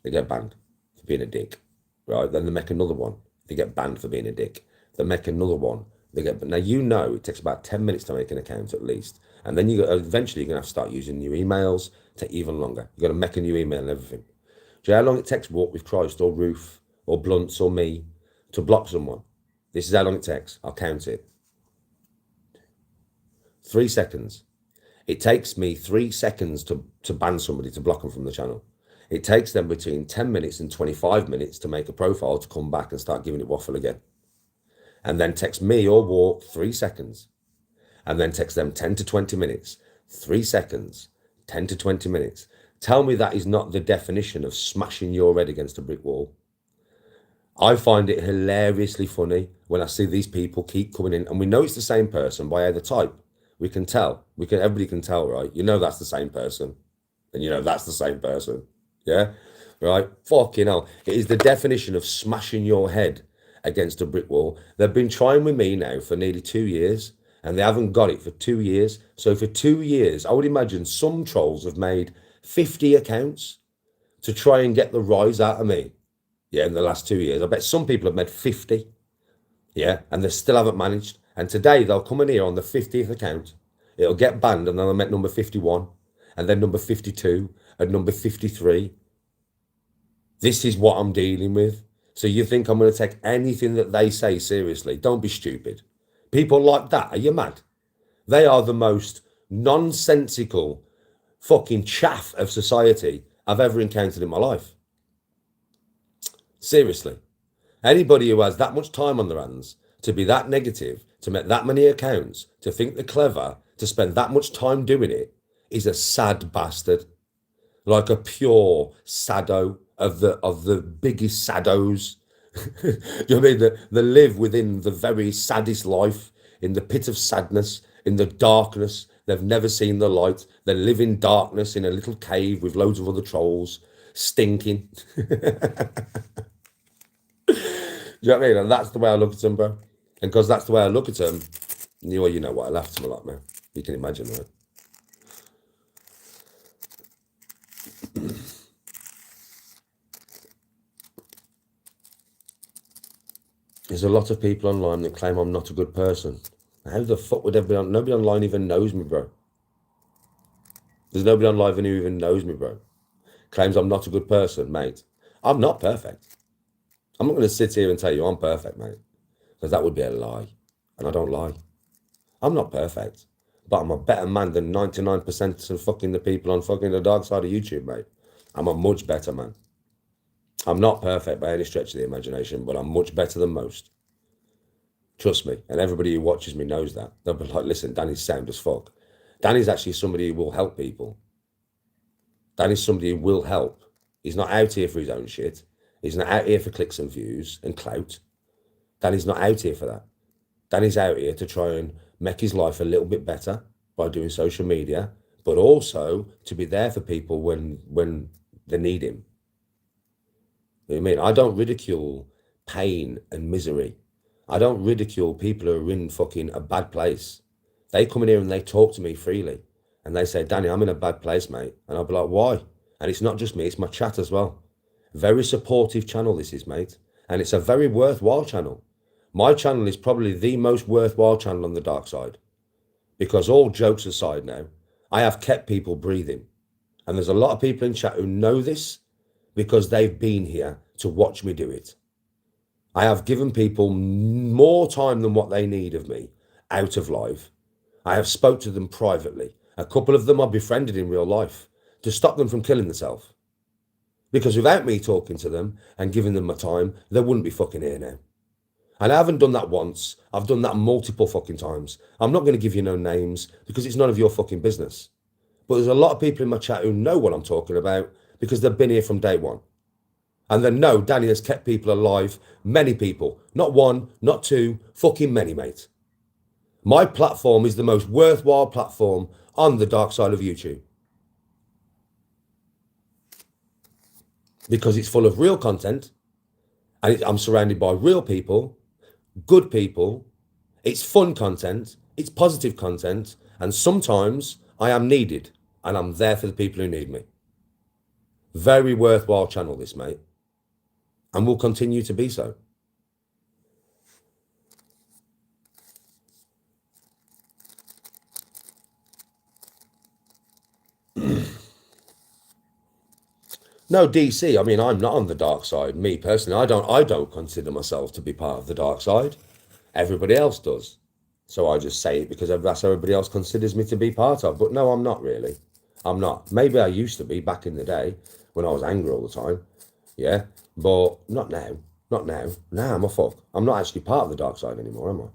They get banned for being a dick. Right? Then they make another one. They get banned for being a dick. They make another one. Now, it takes about 10 minutes to make an account at least. And then eventually you're going to have to start using new emails. Take even longer. You've got to make a new email and everything. Do you know how long it takes Walk with Christ or Roof or Blunts or me to block someone? This is how long it takes. I'll count it. 3 seconds. It takes me 3 seconds to ban somebody, to block them from the channel. It takes them between 10 minutes and 25 minutes to make a profile, to come back and start giving it waffle again. And then text me or Walk 3 seconds. And then text them 10 to 20 minutes. 3 seconds, 10 to 20 minutes. Tell me that is not the definition of smashing your head against a brick wall. I find it hilariously funny when I see these people keep coming in, and we know it's the same person by the type. We can tell. Everybody can tell, right? That's the same person. And that's the same person. Yeah? Right? Fucking hell. It is the definition of smashing your head against a brick wall. They've been trying with me now for nearly 2 years, and they haven't got it for 2 years. So for 2 years, I would imagine some trolls have made 50 accounts to try and get the rise out of me. Yeah, in the last 2 years. I bet some people have made 50. Yeah, and they still haven't managed. And today they'll come in here on the 50th account. It'll get banned, and then they'll make number 51, and then number 52, and number 53. This is what I'm dealing with. So you think I'm going to take anything that they say seriously? Don't be stupid. People like that, are you mad? They are the most nonsensical fucking chaff of society I've ever encountered in my life. Seriously. Anybody who has that much time on their hands to be that negative, to make that many accounts, to think they're clever, to spend that much time doing it, is a sad bastard. Like a pure sado of the biggest sados. Do you know what I mean? They live within the very saddest life, in the pit of sadness, in the darkness. They've never seen the light. They live in darkness in a little cave with loads of other trolls, stinking. Do you know what I mean? And that's the way I look at them, bro. And because that's the way I look at them, you know what, I laugh at them a lot, man. You can imagine, right? There's a lot of people online that claim I'm not a good person. How the fuck would everybody nobody online even knows me, bro. There's nobody online who even knows me, bro. Claims I'm not a good person, mate. I'm not perfect. I'm not going to sit here and tell you I'm perfect, mate, because that would be a lie. And I don't lie. I'm not perfect, but I'm a better man than 99% of fucking the people on fucking the dark side of YouTube, mate. I'm a much better man. I'm not perfect by any stretch of the imagination, but I'm much better than most. Trust me. And everybody who watches me knows that. They'll be like, listen, Danny's sound as fuck. Danny's actually somebody who will help people. Danny's somebody who will help. He's not out here for his own shit. He's not out here for clicks and views and clout. Danny's not out here for that. Danny's out here to try and make his life a little bit better by doing social media, but also to be there for people when they need him. You know what I mean? I don't ridicule pain and misery. I don't ridicule people who are in fucking a bad place. They come in here and they talk to me freely. And they say, Danny, I'm in a bad place, mate. And I'll be like, why? And it's not just me, it's my chat as well. Very supportive channel this is, mate. And it's a very worthwhile channel. My channel is probably the most worthwhile channel on the dark side. Because all jokes aside now, I have kept people breathing. And there's a lot of people in chat who know this because they've been here to watch me do it. I have given people more time than what they need of me out of live. I have spoke to them privately. A couple of them I befriended in real life to stop them from killing themselves. Because without me talking to them and giving them my time, they wouldn't be fucking here now. And I haven't done that once. I've done that multiple fucking times. I'm not going to give you no names because it's none of your fucking business. But there's a lot of people in my chat who know what I'm talking about because they've been here from day one. And they know Danny has kept people alive, many people. Not one, not two, fucking many, mate. My platform is the most worthwhile platform on the dark side of YouTube. Because it's full of real content, and I'm surrounded by real people, good people. It's fun content, it's positive content, and sometimes I am needed, and I'm there for the people who need me. Very worthwhile channel, this, mate, and will continue to be so. No, DC, I mean, I'm not on the dark side. Me personally, I don't consider myself to be part of the dark side. Everybody else does. So I just say it because that's how everybody else considers me to be part of. But no, I'm not really. I'm not. Maybe I used to be back in the day when I was angry all the time. Yeah. But not now. Not now. Nah, I'm a fuck. I'm not actually part of the dark side anymore, am I?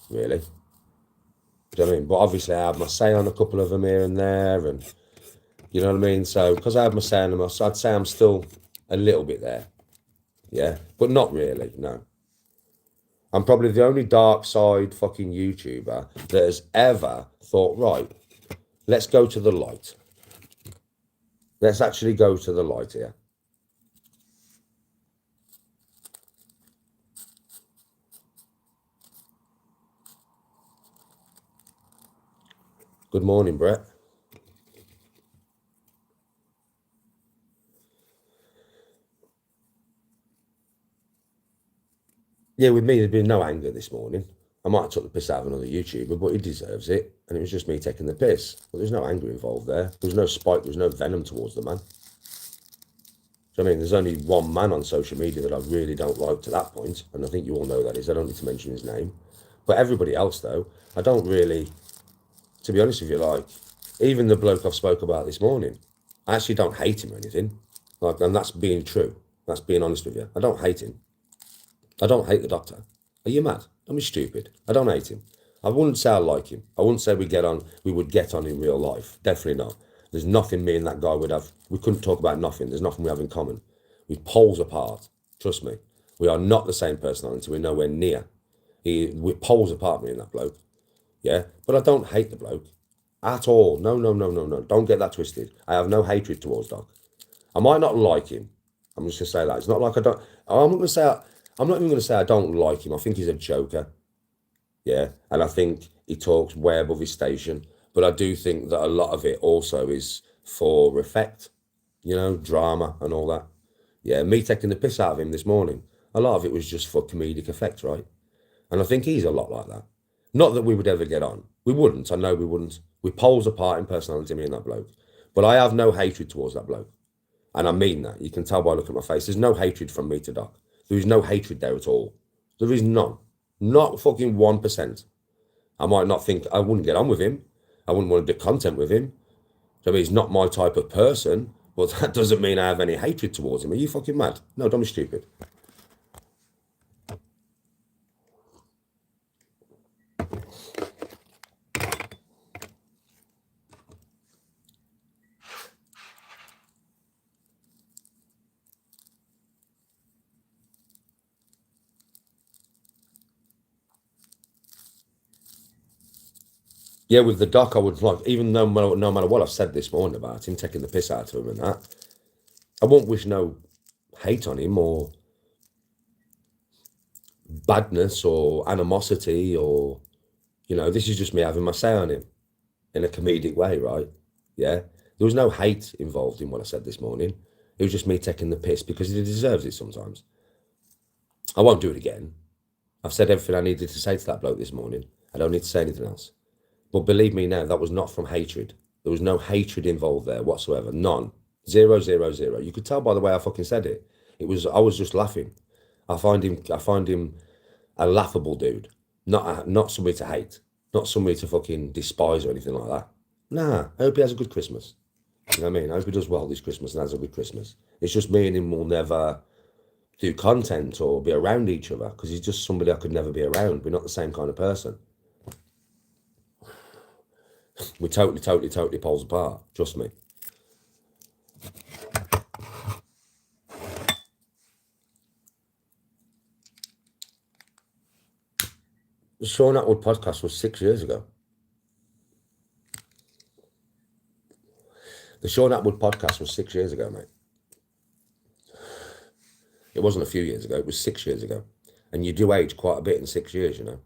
Really? Do you know what I mean? But obviously I have my say on a couple of them here and there, and you know what I mean? So, because I have my say on them, I'd say I'm still a little bit there. Yeah. But not really, no. I'm probably the only dark side fucking YouTuber that has ever thought, right, let's go to the light. Let's actually go to the light here. Good morning, Brett. Yeah, with me, there's been no anger this morning. I might have took the piss out of another YouTuber, but he deserves it. And it was just me taking the piss. But there's no anger involved there. There's no spite. There's no venom towards the man. So, I mean, there's only one man on social media that I really don't like to that point, and I think you all know that is. I don't need to mention his name. But everybody else, though, I don't really, to be honest with you, like, even the bloke I've spoke about this morning, I actually don't hate him or anything. Like, and that's being true. That's being honest with you. I don't hate him. I don't hate the doctor. Are you mad? Don't be stupid. I don't hate him. I wouldn't say I like him. I wouldn't say we would get on in real life. Definitely not. There's nothing me and that guy would have. We couldn't talk about nothing. There's nothing we have in common. We're poles apart. Trust me. We are not the same personality. We're nowhere near. We're poles apart, me and that bloke. Yeah? But I don't hate the bloke. At all. No, no, no, no, no. Don't get that twisted. I have no hatred towards Doc. I might not like him. I'm just going to say that. It's not like I don't. I'm not going to say. I'm not even going to say I don't like him. I think he's a joker. Yeah. And I think he talks way above his station. But I do think that a lot of it also is for effect, you know, drama and all that. Yeah. Me taking the piss out of him this morning, a lot of it was just for comedic effect, right? And I think he's a lot like that. Not that we would ever get on. We wouldn't. I know we wouldn't. We're poles apart in personality, me and that bloke. But I have no hatred towards that bloke. And I mean that. You can tell by looking at my face. There's no hatred from me to Doc. There is no hatred there at all. There is none. Not fucking 1%. I might not think, I wouldn't get on with him. I wouldn't want to do content with him. So he's not my type of person. But that doesn't mean I have any hatred towards him. Are you fucking mad? No, don't be stupid. Yeah, with the Doc, I would like, even though no matter what I've said this morning about him, taking the piss out of him and that, I won't wish no hate on him or badness or animosity or, you know, this is just me having my say on him in a comedic way, right? Yeah. There was no hate involved in what I said this morning. It was just me taking the piss because he deserves it sometimes. I won't do it again. I've said everything I needed to say to that bloke this morning. I don't need to say anything else. But believe me now, that was not from hatred. There was no hatred involved there whatsoever. None. 0, 0, 0. You could tell by the way I fucking said it. I was just laughing. I find him a laughable dude. Not somebody to hate. Not somebody to fucking despise or anything like that. Nah, I hope he has a good Christmas. You know what I mean? I hope he does well this Christmas and has a good Christmas. It's just me and him will never do content or be around each other because he's just somebody I could never be around. We're not the same kind of person. We're totally poles apart. Trust me. The Sean Atwood podcast was 6 years ago. The Sean Atwood podcast was 6 years ago, mate. It wasn't a few years ago, it was 6 years ago. And you do age quite a bit in 6 years, you know.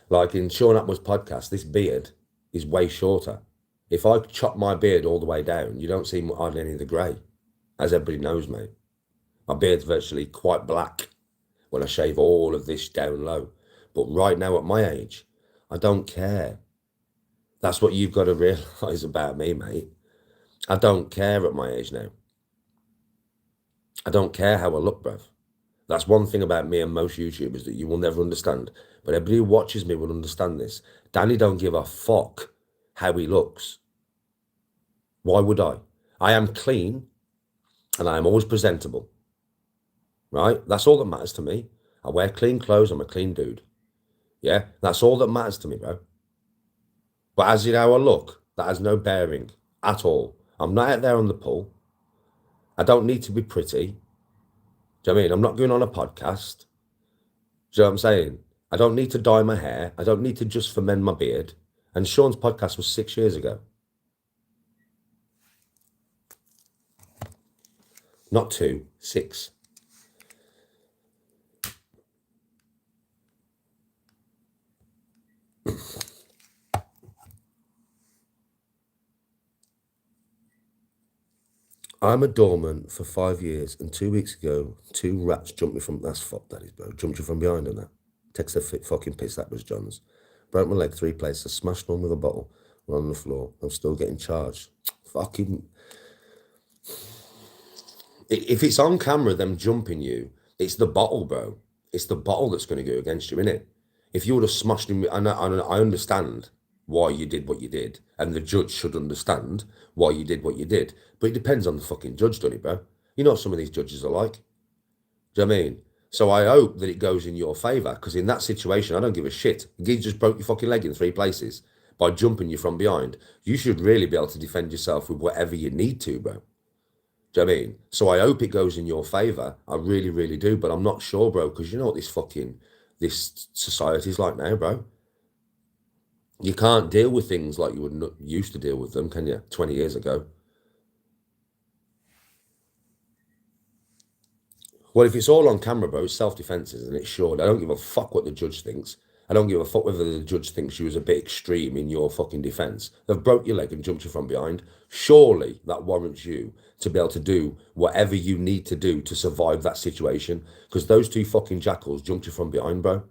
Like in Sean Atwood's podcast, this beard is way shorter. If I chop my beard all the way down, you don't see hardly any of the grey, as everybody knows, mate. My beard's virtually quite black when I shave all of this down low. But right now at my age, I don't care. That's what you've got to realise about me, mate. I don't care at my age now. I don't care how I look, bruv. That's one thing about me and most YouTubers that you will never understand. But everybody who watches me will understand this. Danny don't give a fuck how he looks. Why would I? I am clean and I am always presentable. Right? That's all that matters to me. I wear clean clothes. I'm a clean dude. Yeah? That's all that matters to me, bro. But as you know, how I look, that has no bearing at all. I'm not out there on the pull. I don't need to be pretty. Do you know what I mean? I'm not going on a podcast. Do you know what I'm saying? I don't need to dye my hair. I don't need to just mend my beard. And Sean's podcast was 6 years ago. Not 2, 6. I'm a doorman for 5 years, and 2 weeks ago, 2 rats jumped me from. That's fuck that is, bro. Jumped you from behind and that. Takes a fucking piss. That was John's. Broke my leg 3 places. Smashed one with a bottle. We're on the floor. I'm still getting charged. Fucking. If it's on camera, them jumping you, it's the bottle, bro. It's the bottle that's going to go against you, innit? If you would have smashed him, and I understand why you did what you did, and the judge should understand why you did what you did, but it depends on the fucking judge, doesn't it, bro? You know what some of these judges are like. Do you know what I mean? So I hope that it goes in your favour, because in that situation, I don't give a shit. You just broke your fucking leg in 3 places by jumping you from behind. You should really be able to defend yourself with whatever you need to, bro. Do you know what I mean? So I hope it goes in your favour. I really, really do. But I'm not sure, bro, because you know what this society's like now, bro. You can't deal with things like you would used to deal with them, can you? 20 years ago. Well, if it's all on camera, bro, it's self-defense, and it's short. I don't give a fuck what the judge thinks. I don't give a fuck whether the judge thinks you was a bit extreme in your fucking defence. They've broke your leg and jumped you from behind. Surely that warrants you to be able to do whatever you need to do to survive that situation. Because those 2 fucking jackals jumped you from behind, bro.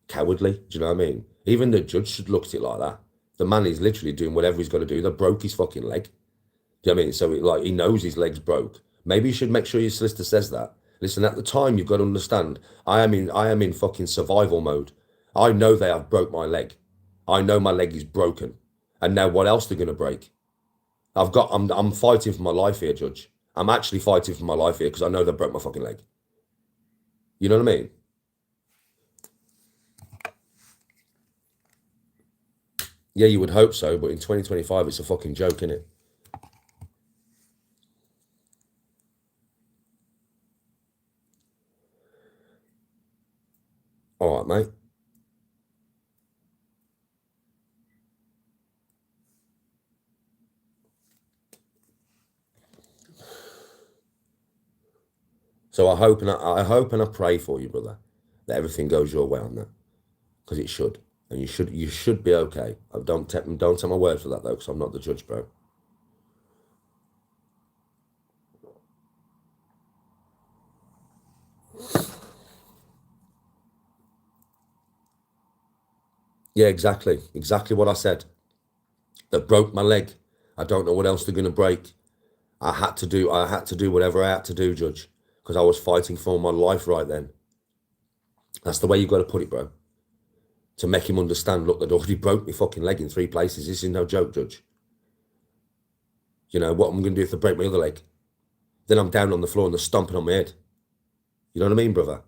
Cowardly. Do you know what I mean? Even the judge should look at it like that. The man is literally doing whatever he's got to do. They broke his fucking leg. Do you know what I mean? So he knows his leg's broke. Maybe you should make sure your solicitor says that. Listen, at the time you've got to understand, I am in fucking survival mode. I know they have broke my leg. I know my leg is broken. And now what else they're gonna break? I'm fighting for my life here, Judge. I'm actually fighting for my life here because I know they broke my fucking leg. You know what I mean? Yeah, you would hope so, but in 2025 it's a fucking joke, isn't it? All right, mate. So I hope and I pray for you, brother, that everything goes your way on that, because it should, and you should be okay. Don't take my word for that though, because I'm not the judge, bro. Yeah, exactly what I said. That broke my leg. I don't know what else they're gonna break. I had to do whatever I had to do, Judge, because I was fighting for my life right then. That's the way you've got to put it, bro. To make him understand, look, they'd already broke my fucking leg in 3 places. This is no joke, Judge. You know what I'm gonna do if they break my other leg? Then I'm down on the floor and they're stomping on my head. You know what I mean, brother?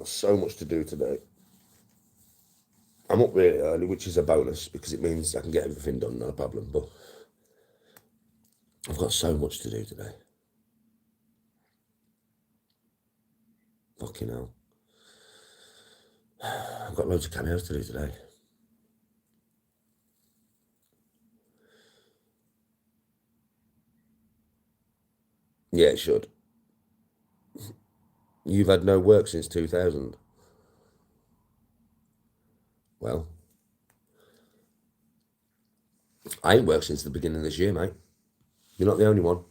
got so much to do today. I'm up really early, which is a bonus because it means I can get everything done, no problem. But I've got so much to do today. Fucking hell. I've got loads of cameos to do today. Yeah, it should. You've had no work since 2000. Well, I ain't worked since the beginning of this year, mate. You're not the only one.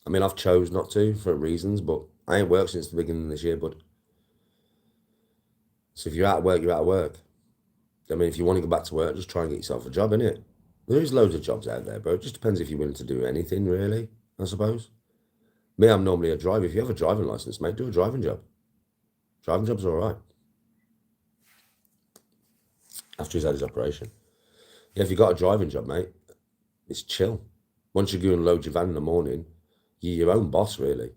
I mean, I've chose not to for reasons, but I ain't worked since the beginning of this year, bud. So if you're out of work, you're out of work. I mean, if you want to go back to work, just try and get yourself a job, innit? There is loads of jobs out there, bro. It just depends if you're willing to do anything, really, I suppose. Me, I'm normally a driver. If you have a driving license, mate, do a driving job. Driving job's all right. After he's had his operation. Yeah, if you've got a driving job, mate, it's chill. Once you go and load your van in the morning, you're your own boss, really.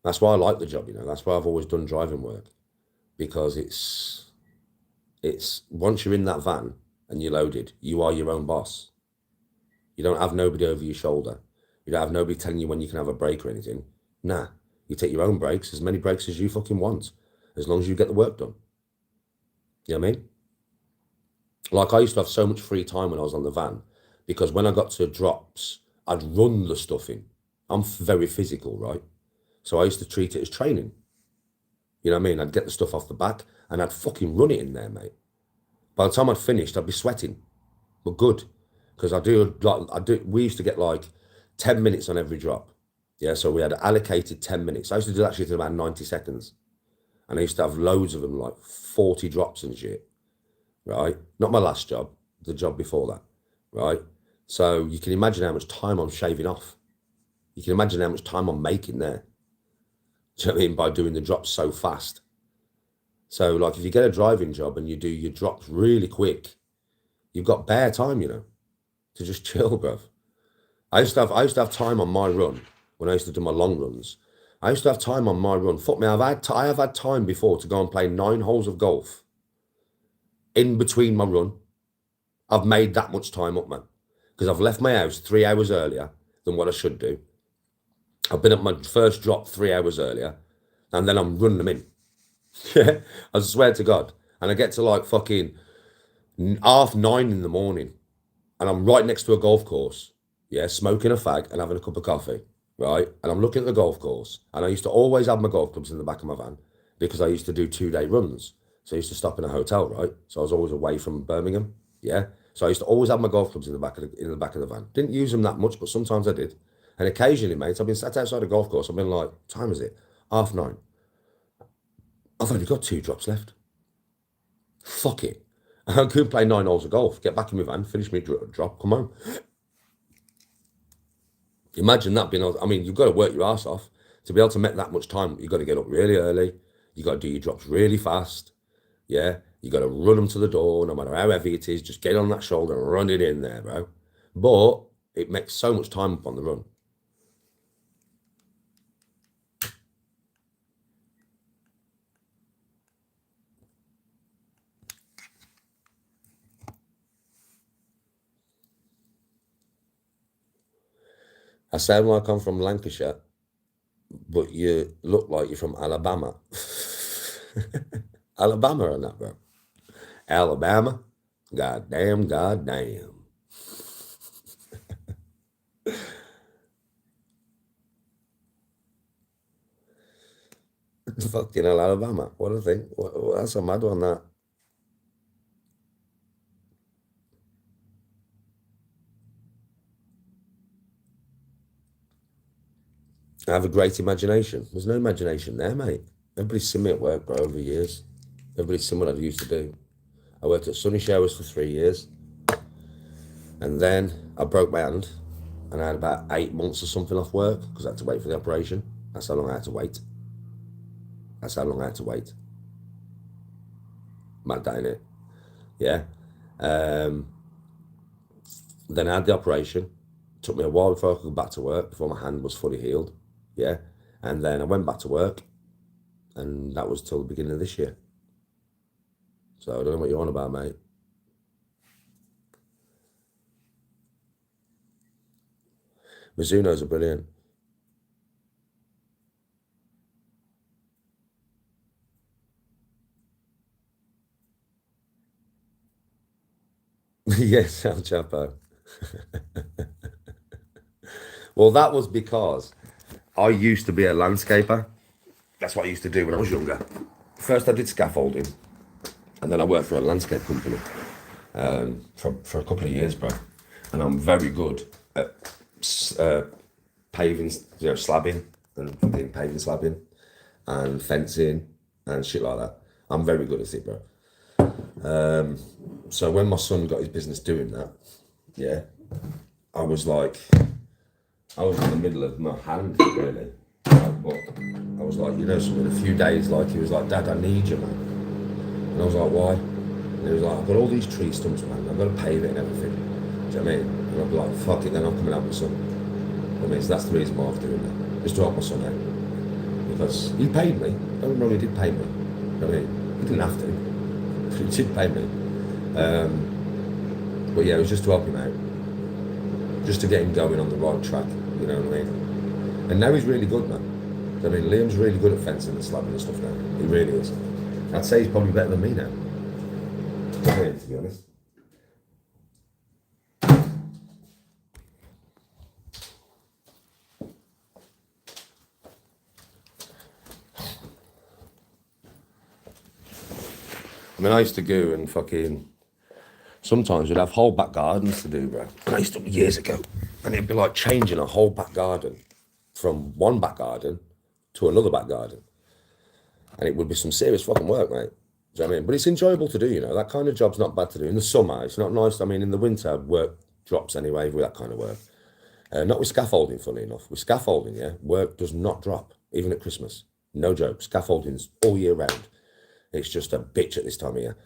That's why I like the job, you know. That's why I've always done driving work. Because it's once you're in that van and you're loaded, you are your own boss. You don't have nobody over your shoulder. You don't have nobody telling you when you can have a break or anything. Nah, you take your own breaks, as many breaks as you fucking want, as long as you get the work done. You know what I mean? Like, I used to have so much free time when I was on the van, because when I got to drops, I'd run the stuff in. I'm very physical, right? So I used to treat it as training. You know what I mean? I'd get the stuff off the back and I'd fucking run it in there, mate. By the time I'd finished, I'd be sweating, but good. Because we used to get like 10 minutes on every drop. Yeah, so we had allocated 10 minutes. I used to do that shit in about 90 seconds. And I used to have loads of them, like 40 drops and shit, right? Not my last job, the job before that, right? So you can imagine how much time I'm shaving off. You can imagine how much time I'm making there. Do you know what I mean? By doing the drops so fast. So, like, if you get a driving job and you do your drops really quick, you've got bare time, you know, to just chill, bruv. I used to have time on my run when I used to do my long runs. I used to have time on my run. Fuck me, I have had time before to go and play 9 holes of golf in between my run. I've made that much time up, man, because I've left my house 3 hours earlier than what I should do. I've been at my first drop 3 hours earlier, and then I'm running them in. Yeah, I swear to God. And I get to like fucking 9:30 in the morning, and I'm right next to a golf course, yeah, smoking a fag and having a cup of coffee, right? And I'm looking at the golf course, and I used to always have my golf clubs in the back of my van because I used to do 2-day runs. So I used to stop in a hotel, right? So I was always away from Birmingham, yeah. So I used to always have my golf clubs in the back of the van. Didn't use them that much, but sometimes I did. And occasionally, mate, I've been sat outside a golf course. I've been like, what time is it? 9:30. I've only got 2 drops left. Fuck it. I could play 9 holes of golf, get back in my van, finish my drop, come home. Imagine that being, I mean, you've got to work your ass off. To be able to make that much time, you've got to get up really early. You've got to do your drops really fast. Yeah. You got to run them to the door, no matter how heavy it is. Just get on that shoulder and run it in there, bro. But it makes so much time up on the run. I sound like I'm from Lancashire, but you look like you're from Alabama. Alabama or not, bro? Alabama? God damn, god damn. Fucking hell, Alabama. What a thing. That's a mad one, that. I have a great imagination. There's no imagination there, mate. Everybody's seen me at work, bro, over years. Everybody's seen what I used to do. I worked at Sunny Showers for 3 years. And then I broke my hand. And I had about 8 months or something off work because I had to wait for the operation. That's how long I had to wait. That's how long I had to wait. Mad that, innit? Yeah. Then I had the operation. It took me a while before I could go back to work, before my hand was fully healed. Yeah. And then I went back to work. and that was till the beginning of this year. So I don't know what you're on about, mate. Mizunos are brilliant. Yes, El Chapo. Well, that was because I used to be a landscaper. That's what I used to do when I was younger. First I did scaffolding, and then I worked for a landscape company for a couple of years, bro. And I'm very good at paving, slabbing and fucking paving slabbing and fencing and shit like that. I'm very good at it, bro. So when my son got his business doing that, yeah, I was in the middle of my hand, really. But I was like, so in a few days, like, he was like, Dad, I need you, man. And I was like, why? And he was like, I've got all these tree stumps, man. I've got to pave it and everything. Do you know what I mean? And I'd be like, fuck it, then I'm coming out with my son. I mean, so that's the reason why I was doing that. Just to help my son out. Because he paid me. Don't get me wrong, he did pay me. You know what I mean? He didn't have to. But he did pay me. But yeah, it was just to help him out. Just to get him going on the right track. You know what I mean? And now he's really good, man. I mean, Liam's really good at fencing and slabbing and stuff now. He really is. I'd say he's probably better than me now. To be honest. I mean, I used to go and fucking... Sometimes we'd have whole back gardens to do, bro. And I used to, years ago. And it'd be like changing a whole back garden from one back garden to another back garden. And it would be some serious fucking work, mate. Do you know what I mean? But it's enjoyable to do, That kind of job's not bad to do. In the summer, it's not nice. I mean, in the winter, work drops anyway with that kind of work. Not with scaffolding, funny enough. With scaffolding, yeah, work does not drop, even at Christmas. No joke. Scaffolding's all year round. It's just a bitch at this time of year.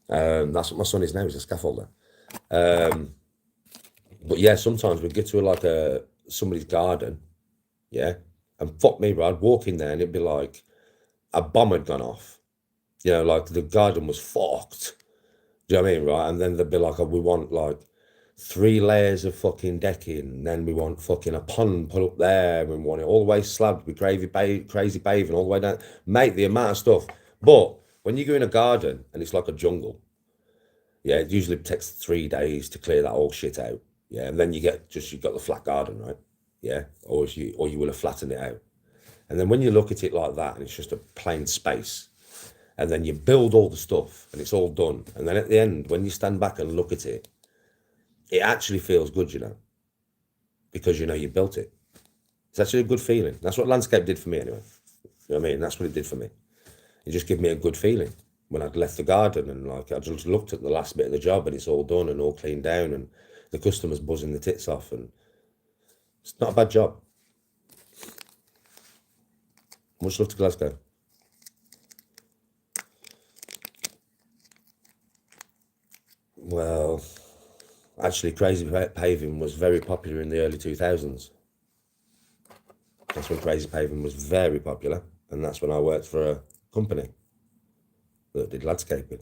That's what my son is now. He's a scaffolder. But yeah, sometimes we'd get to somebody's garden, yeah, and fuck me, bro, I'd walk in there and it'd be like a bomb had gone off. Like the garden was fucked. Do you know what I mean, right? And then they'd be like, we want like 3 layers of fucking decking, and then we want fucking a pond put up there, and we want it all the way slabbed with crazy paving all the way down. Mate, the amount of stuff. But when you go in a garden and it's like a jungle, yeah, it usually takes 3 days to clear that whole shit out. Yeah, and then you've got the flat garden, right? Yeah, or you will have flattened it out. And then when you look at it like that, and it's just a plain space, and then you build all the stuff, and it's all done, and then at the end, when you stand back and look at it, it actually feels good, because you built it. It's actually a good feeling. That's what landscape did for me, anyway. You know what I mean? That's what it did for me. It just gave me a good feeling when I'd left the garden, and like I just looked at the last bit of the job, and it's all done and all cleaned down, and the customer's buzzing the tits off, and it's not a bad job. Much love to Glasgow. Well, actually, crazy paving was very popular in the early 2000s. That's when crazy paving was very popular, and that's when I worked for a company that did landscaping.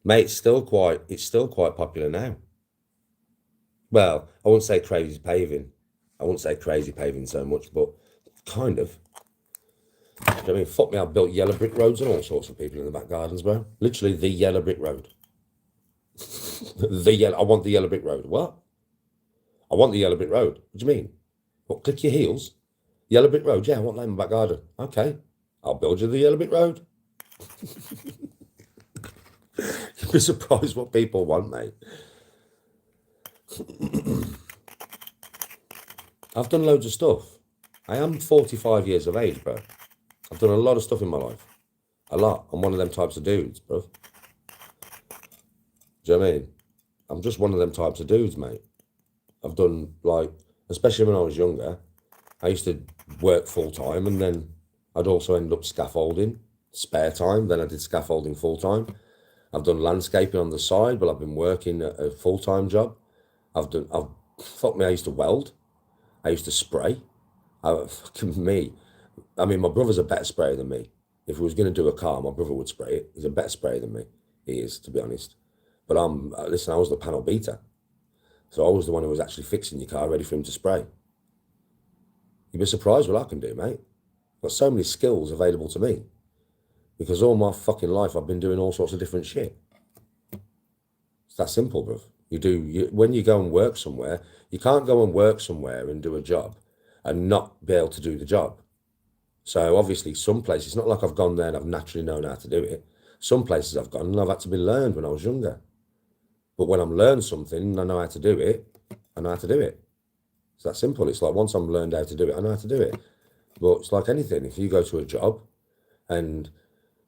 Mate, it's still quite popular now. Well, I wouldn't say crazy paving. I wouldn't say crazy paving so much, but kind of. I mean, fuck me, I've built yellow brick roads and all sorts of people in the back gardens, bro. Literally the yellow brick road. I want the yellow brick road. What? I want the yellow brick road. What do you mean? What, click your heels? Yellow brick road? Yeah, I want that in my back garden. Okay, I'll build you the yellow brick road. You'd be surprised what people want, mate. I've done loads of stuff. I am 45 years of age, bro. I've done a lot of stuff in my life. A lot. I'm one of them types of dudes, bro. Do you know what I mean? I'm just one of them types of dudes, mate. I've done, like, especially when I was younger, I used to work full time, and then I'd also end up scaffolding, spare time. Then I did scaffolding full time. I've done landscaping on the side, but I've been working at a full-time job. I used to weld. I used to spray. Fucking me. I mean, my brother's a better sprayer than me. If we was going to do a car, my brother would spray it. He's a better sprayer than me. He is, to be honest. But listen, I was the panel beater. So I was the one who was actually fixing your car, ready for him to spray. You'd be surprised what I can do, mate. I've got so many skills available to me. Because all my fucking life, I've been doing all sorts of different shit. It's that simple, bruv. When you go and work somewhere, you can't go and work somewhere and do a job and not be able to do the job. So obviously some places, it's not like I've gone there and I've naturally known how to do it. Some places I've gone and I've had to be learned when I was younger. But when I'm learned something and I know how to do it, I know how to do it. It's that simple. It's like once I'm learned how to do it, I know how to do it. But it's like anything. If you go to a job and,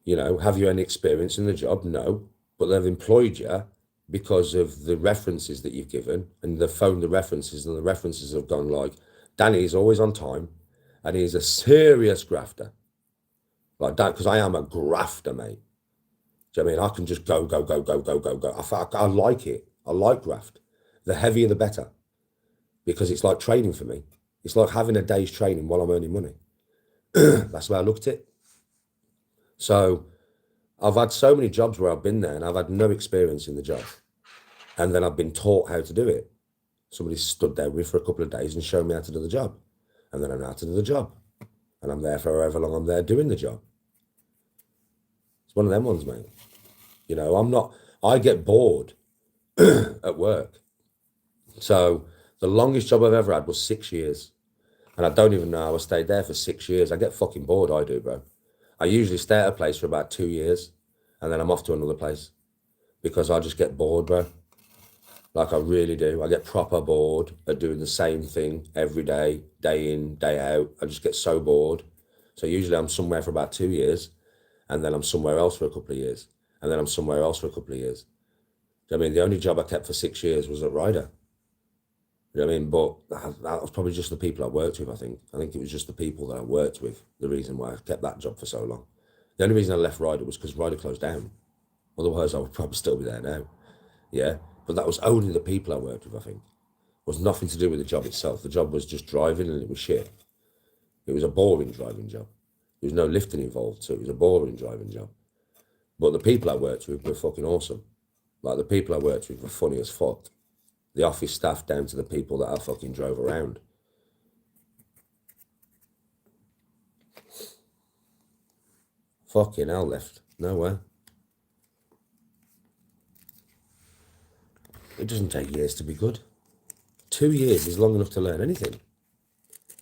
have you any experience in the job? No. But they've employed you because of the references that you've given, and they've phoned the references, and the references have gone like, Danny is always on time, and he's a serious grafter. Like that, because I am a grafter, mate. Do you know what I mean? I can just go. I like it. I like graft. The heavier, the better. Because it's like training for me. It's like having a day's training while I'm earning money. That's the way I looked at it. So I've had so many jobs where I've been there and I've had no experience in the job. And then I've been taught how to do it. Somebody stood there with me for a couple of days and showed me how to do the job. And then I know how to do the job. And I'm there for however long I'm there doing the job. It's one of them ones, mate. I get bored at work. So the longest job I've ever had was 6 years. And I don't even know how I stayed there for 6 years. I get fucking bored, I do, bro. I usually stay at a place for about 2 years and then I'm off to another place because I just get bored, bro. Like I really do. I get proper bored at doing the same thing every day, day in, day out. I just get so bored. So usually I'm somewhere for about 2 years and then I'm somewhere else for a couple of years and then I'm somewhere else for a couple of years. Do you know what I mean? The only job I kept for 6 years was at Ryder. You know what I mean? But that was probably just the people I worked with, I think. I think it was just the people that I worked with, the reason why I kept that job for so long. The only reason I left Ryder was because Ryder closed down. Otherwise, I would probably still be there now. Yeah? But that was only the people I worked with, I think. It was nothing to do with the job itself. The job was just driving and it was shit. It was a boring driving job. There was no lifting involved, so it was a boring driving job. But the people I worked with were fucking awesome. Like, the people I worked with were funny as fuck. The office staff down to the people that I fucking drove around. Fucking hell, left. Nowhere. It doesn't take years to be good. 2 years is long enough to learn anything.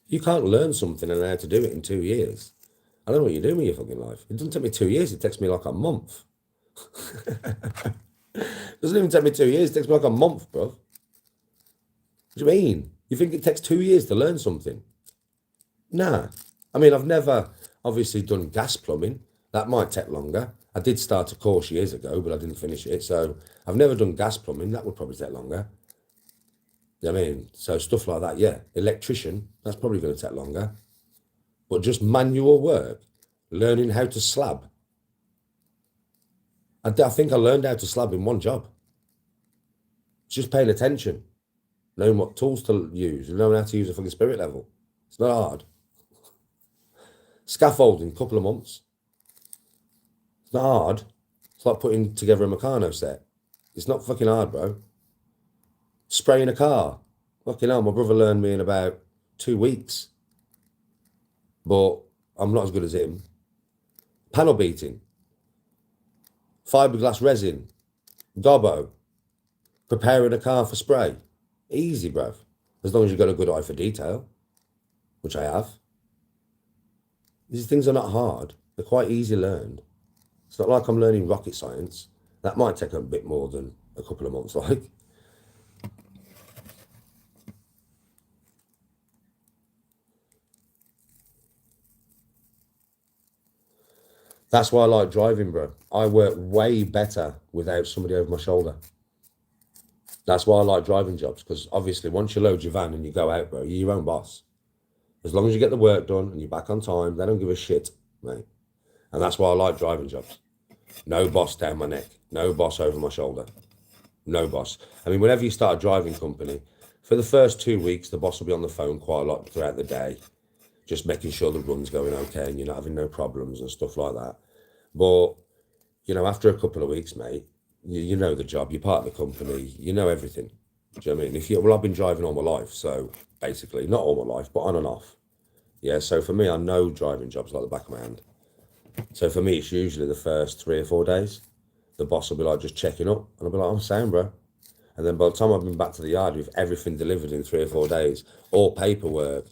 You can't learn something and how to do it in 2 years. I don't know what you're doing with your fucking life. It doesn't take me 2 years. It takes me like a month. It doesn't even take me 2 years. It takes me like a month, bro. What do you mean? You think it takes 2 years to learn something? Nah. I mean, I've never obviously done gas plumbing. That might take longer. I did start a course years ago, but I didn't finish it. So I've never done gas plumbing. That would probably take longer. You know what I mean? So stuff like that, yeah. Electrician, that's probably going to take longer. But just manual work, learning how to slab. I think I learned how to slab in one job. Just paying attention. Knowing what tools to use, and knowing how to use a fucking spirit level. It's not hard. Scaffolding, a couple of months. It's not hard. It's like putting together a Meccano set. It's not fucking hard, bro. Spraying a car. Fucking hell, my brother learned me in about 2 weeks. But I'm not as good as him. Panel beating. Fiberglass resin. Gobbo. Preparing a car for spray. Easy, bruv. As long as you've got a good eye for detail, which I have. These things are not hard. They're quite easy learned. It's not like I'm learning rocket science. That might take a bit more than a couple of months, like. That's why I like driving, bro. I work way better without somebody over my shoulder. That's why I like driving jobs, because obviously once you load your van and you go out, bro, you're your own boss. As long as you get the work done and you're back on time, they don't give a shit, mate. And that's why I like driving jobs. No boss down my neck. No boss over my shoulder. No boss. I mean, whenever you start a driving company, For the first 2 weeks, the boss will be on the phone quite a lot throughout the day, just making sure the run's going okay and you're not having no problems and stuff like that. But, you know, after a couple of weeks, mate, you know the job, you're part of the company, you know everything. Do you know what I mean? Well, I've been driving all my life, so basically, not all my life, but on and off. Yeah, so for me, I know driving jobs like the back of my hand. So for me, it's usually the first 3 or 4 days. The boss will be like, just checking up. And I'll be like, I'm sound, bro. And then by the time I've been back to the yard with everything delivered in 3 or 4 days, all paperwork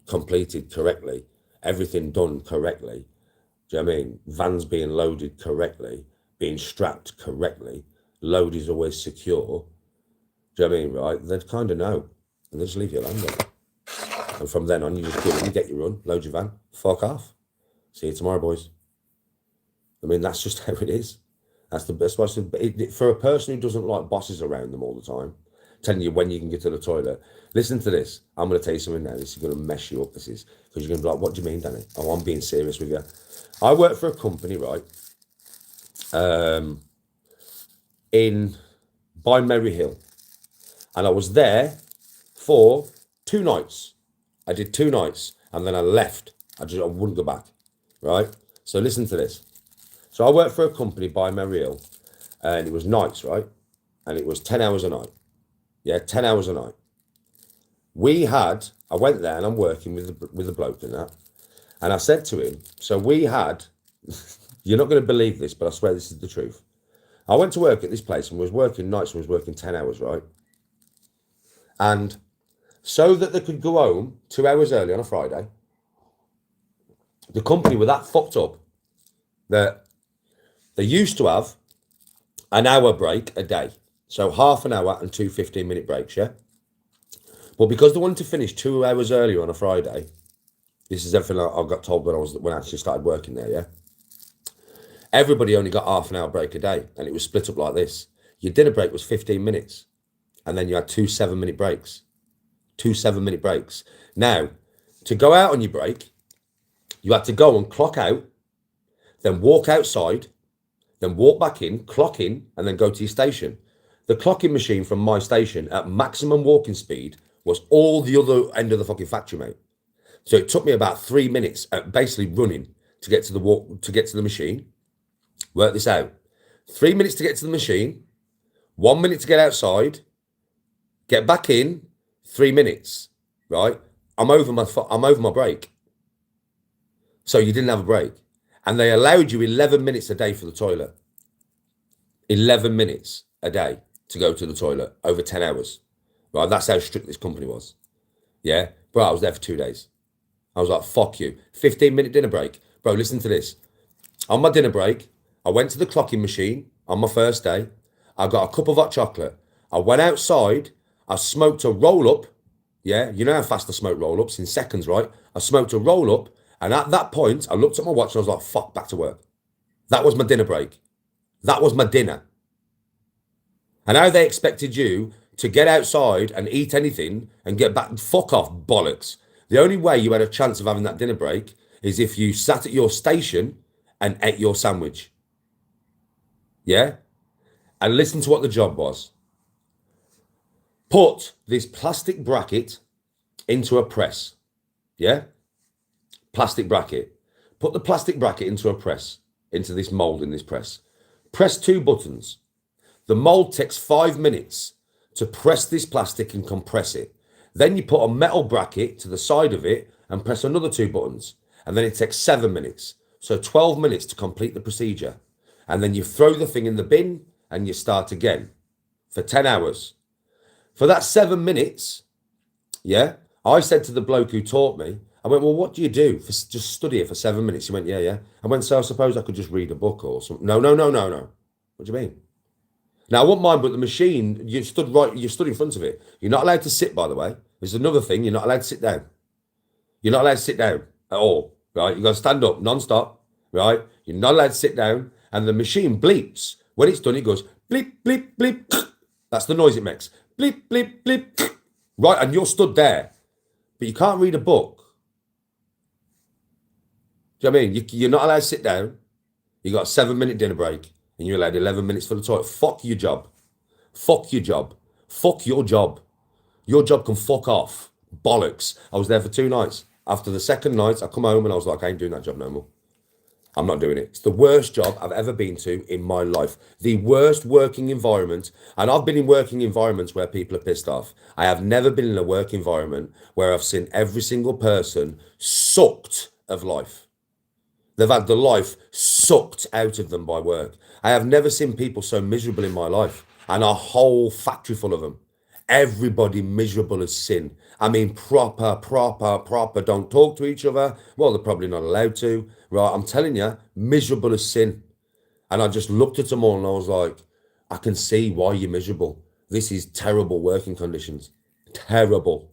completed correctly, everything done correctly. Do you know what I mean? Vans being loaded correctly, being strapped correctly, load is always secure. Do you know what I mean, right? They'd kind of know. And they just leave you alone there. And from then on, you just go in, you get your run, load your van, fuck off. See you tomorrow, boys. I mean, that's just how it is. That's the best way. For a person who doesn't like bosses around them all the time, telling you when you can get to the toilet, listen to this. I'm going to tell you something now. This is going to mess you up, this is. Because you're going to be like, what do you mean, Danny? Oh, I'm being serious with you. I work for a company, right, by Merry Hill. And I was there for 2 nights. I did 2 nights and then I left. I wouldn't go back, right? So listen to this. So I worked for a company by Merry Hill and it was nights, right? And it was 10 hours a night. Yeah, 10 hours a night. I went there and I'm working with the bloke in that. And I said to him, so we had, you're not going to believe this, but I swear this is the truth. I went to work at this place and was working nights and was working 10 hours, right? And so that they could go home 2 hours early on a Friday, the company were that fucked up that they used to have an hour break a day. So half an hour and 2 15-minute breaks, yeah? But because they wanted to finish 2 hours earlier on a Friday, this is everything I got told when I actually started working there, yeah? Everybody only got half an hour break a day, and it was split up like this. Your dinner break was 15 minutes, and then you had 2 7-minute breaks. 2 7-minute breaks. Now, to go out on your break, you had to go and clock out, then walk outside, then walk back in, clock in, and then go to your station. The clocking machine from my station at maximum walking speed was all the other end of the fucking factory, mate. So it took me about 3 minutes basically running to get to the machine. Work this out. 3 minutes to get to the machine, 1 minute to get outside, get back in, 3 minutes, right? I'm over my break. So you didn't have a break. And they allowed you 11 minutes a day for the toilet. 11 minutes a day to go to the toilet over 10 hours. Right? That's how strict this company was. Yeah? Bro, I was there for 2 days. I was like, fuck you. 15-minute dinner break. Bro, listen to this. On my dinner break, I went to the clocking machine on my first day. I got a cup of hot chocolate. I went outside. I smoked a roll-up. Yeah? You know how fast I smoke roll-ups? In seconds, right? I smoked a roll-up. And at that point, I looked at my watch and I was like, fuck, back to work. That was my dinner break. That was my dinner. And how they expected you to get outside and eat anything and get back, fuck off, bollocks. The only way you had a chance of having that dinner break is if you sat at your station and ate your sandwich. Yeah? And listen to what the job was. Put this plastic bracket into a press. Yeah? Plastic bracket. Put the plastic bracket into a press, into this mold in this press. Press 2 buttons. The mold takes 5 minutes to press this plastic and compress it. Then you put a metal bracket to the side of it and press another 2 buttons. And then it takes 7 minutes. So 12 minutes to complete the procedure. And then you throw the thing in the bin and you start again for 10 hours. For that 7 minutes, yeah, I said to the bloke who taught me, I went, well, what do you do? Just study it for 7 minutes. He went, yeah. I went, so I suppose I could just read a book or something. No. What do you mean? Now, I wouldn't mind, but the machine, you stood in front of it. You're not allowed to sit, by the way. There's another thing. You're not allowed to sit down. You're not allowed to sit down at all, right? You got to stand up non-stop, right? You're not allowed to sit down. And the machine bleeps. When it's done, it goes bleep, bleep, bleep. That's the noise it makes. Bleep, bleep, bleep. Right, and you're stood there. But you can't read a book. Do you know what I mean? You're not allowed to sit down. You got a 7-minute dinner break. And you're allowed 11 minutes for the toilet. Fuck your job. Fuck your job. Fuck your job. Your job can fuck off. Bollocks. I was there for 2 nights. After the second night, I come home and I was like, I ain't doing that job no more. I'm not doing it. It's the worst job I've ever been to in my life. The worst working environment. And I've been in working environments where people are pissed off. I have never been in a work environment where I've seen every single person sucked of life. They've had the life sucked out of them by work. I have never seen people so miserable in my life, and a whole factory full of them. Everybody miserable as sin. I mean, proper. Don't talk to each other. Well, they're probably not allowed to. Right? I'm telling you, miserable as sin. And I just looked at them all and I was like, I can see why you're miserable. This is terrible working conditions. Terrible.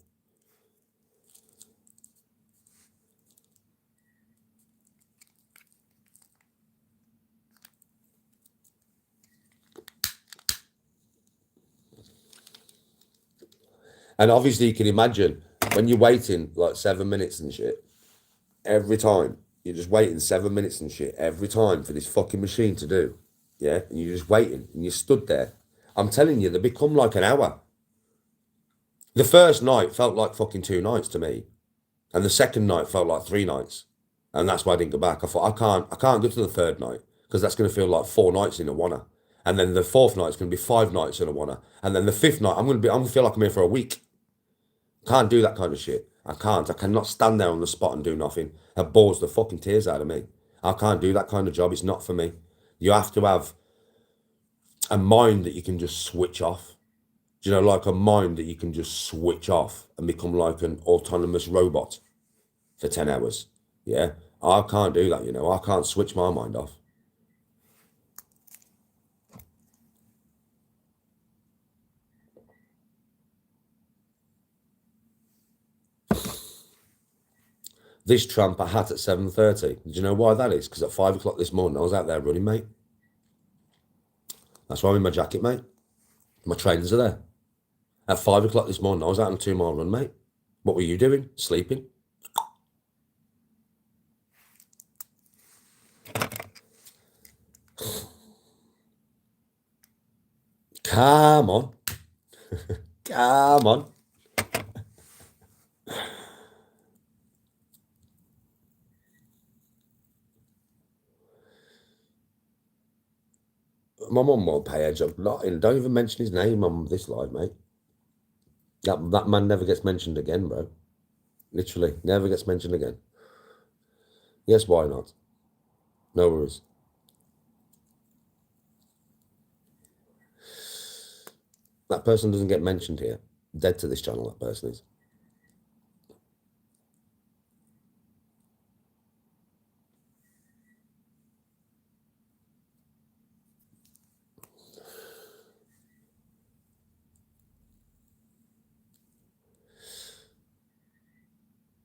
And obviously, you can imagine when you're waiting like 7 minutes and shit, every time, you're just waiting 7 minutes and shit, every time for this fucking machine to do. Yeah. And you're just waiting and you stood there. I'm telling you, they become like an hour. The first night felt like fucking 2 nights to me. And the second night felt like 3 nights. And that's why I didn't go back. I thought, I can't go to the third night because that's going to feel like 4 nights in a wanna. And then the fourth night's going to be 5 nights in a wanna. And then the fifth night, I'm going to feel like I'm here for a week. Can't do that kind of shit. I can't. I cannot stand there on the spot and do nothing. That bores the fucking tears out of me. I can't do that kind of job. It's not for me. You have to have a mind that you can just switch off. Do you know, like a mind that you can just switch off and become like an autonomous robot for 10 hours. Yeah. I can't do that, you know. I can't switch my mind off. This tramp I had at 7:30. Do you know why that is? Because at 5 o'clock this morning, I was out there running, mate. That's why I'm in my jacket, mate. My trainers are there. At 5 o'clock this morning, I was out on a 2 mile run, mate. What were you doing? Sleeping. Come on. Come on. My mum won't pay edge up. Don't even mention his name on this live, mate. That man never gets mentioned again, bro. Literally, never gets mentioned again. Yes, why not? No worries. That person doesn't get mentioned here. Dead to this channel, that person is.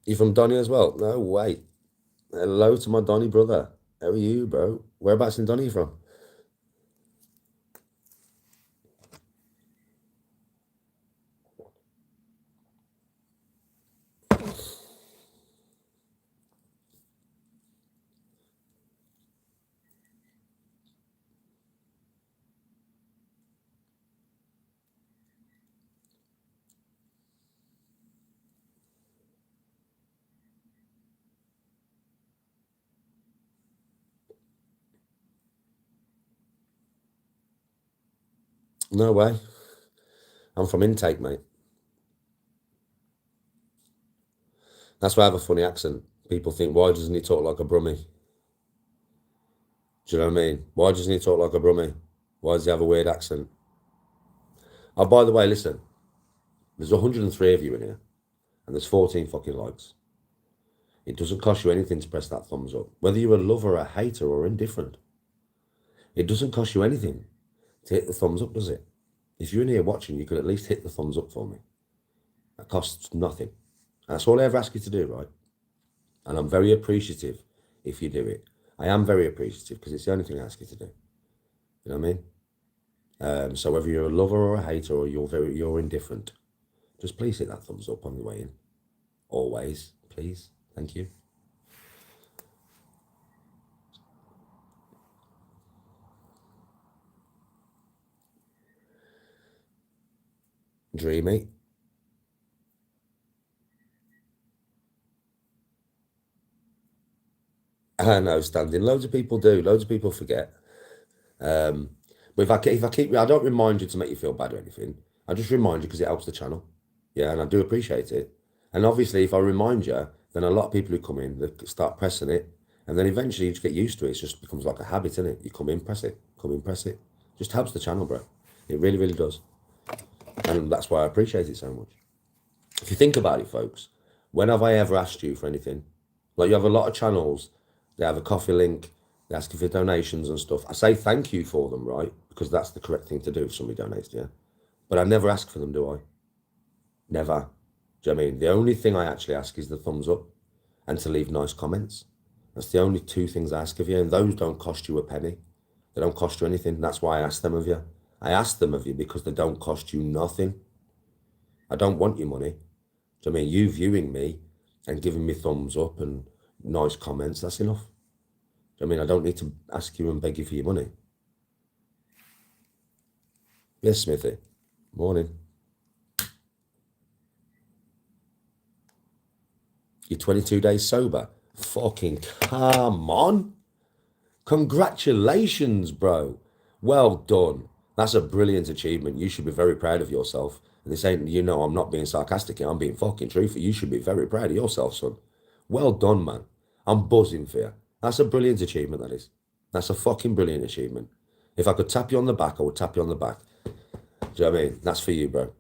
You from Donny as well? No way. Hello to my Donny brother. How are you, bro? Whereabouts in Donny you from? No way. I'm from Intake, mate. That's why I have a funny accent. People think, why doesn't he talk like a Brummie? Do you know what I mean? Why doesn't he talk like a Brummie? Why does he have a weird accent? Oh, by the way, listen. There's 103 of you in here, and there's 14 fucking likes. It doesn't cost you anything to press that thumbs up, whether you're a lover, a hater, or indifferent. It doesn't cost you anything to hit the thumbs up, does it? If you're in here watching, you could at least hit the thumbs up for me. That costs nothing. That's all I ever ask you to do, right? And I'm very appreciative if you do it. I am very appreciative because it's the only thing I ask you to do. You know what I mean? So whether you're a lover or a hater or you're indifferent, just please hit that thumbs up on the way in. Always, please. Thank you. Dreamy. No, standing. Loads of people do. Loads of people forget. But if I keep, I don't remind you to make you feel bad or anything. I just remind you because it helps the channel. Yeah, and I do appreciate it. And obviously, if I remind you, then a lot of people who come in, they start pressing it, and then eventually you just get used to it. It just becomes like a habit, isn't it? You come in, press it, come in, press it. Just helps the channel, bro. It really, really does. And that's why I appreciate it so much. If you think about it, folks, when have I ever asked you for anything? Like, you have a lot of channels, they have a coffee link, they ask you for donations and stuff. I say thank you for them, right? Because that's the correct thing to do if somebody donates to you. But I never ask for them, do I? Never. Do you know what I mean? The only thing I actually ask is the thumbs up and to leave nice comments. That's the only two things I ask of you, and those don't cost you a penny. They don't cost you anything. That's why I ask them of you. I ask them of you because they don't cost you nothing. I don't want your money. Do you know what I mean? You viewing me and giving me thumbs up and nice comments, that's enough. Do you know what I mean? I don't need to ask you and beg you for your money. Yes, Smithy. Morning. You're 22 days sober. Fucking come on. Congratulations, bro. Well done. That's a brilliant achievement. You should be very proud of yourself. And this ain't, you know, I'm not being sarcastic here. I'm being fucking truthful. You should be very proud of yourself, son. Well done, man. I'm buzzing for you. That's a brilliant achievement, that is. That's a fucking brilliant achievement. If I could tap you on the back, I would tap you on the back. Do you know what I mean? That's for you, bro.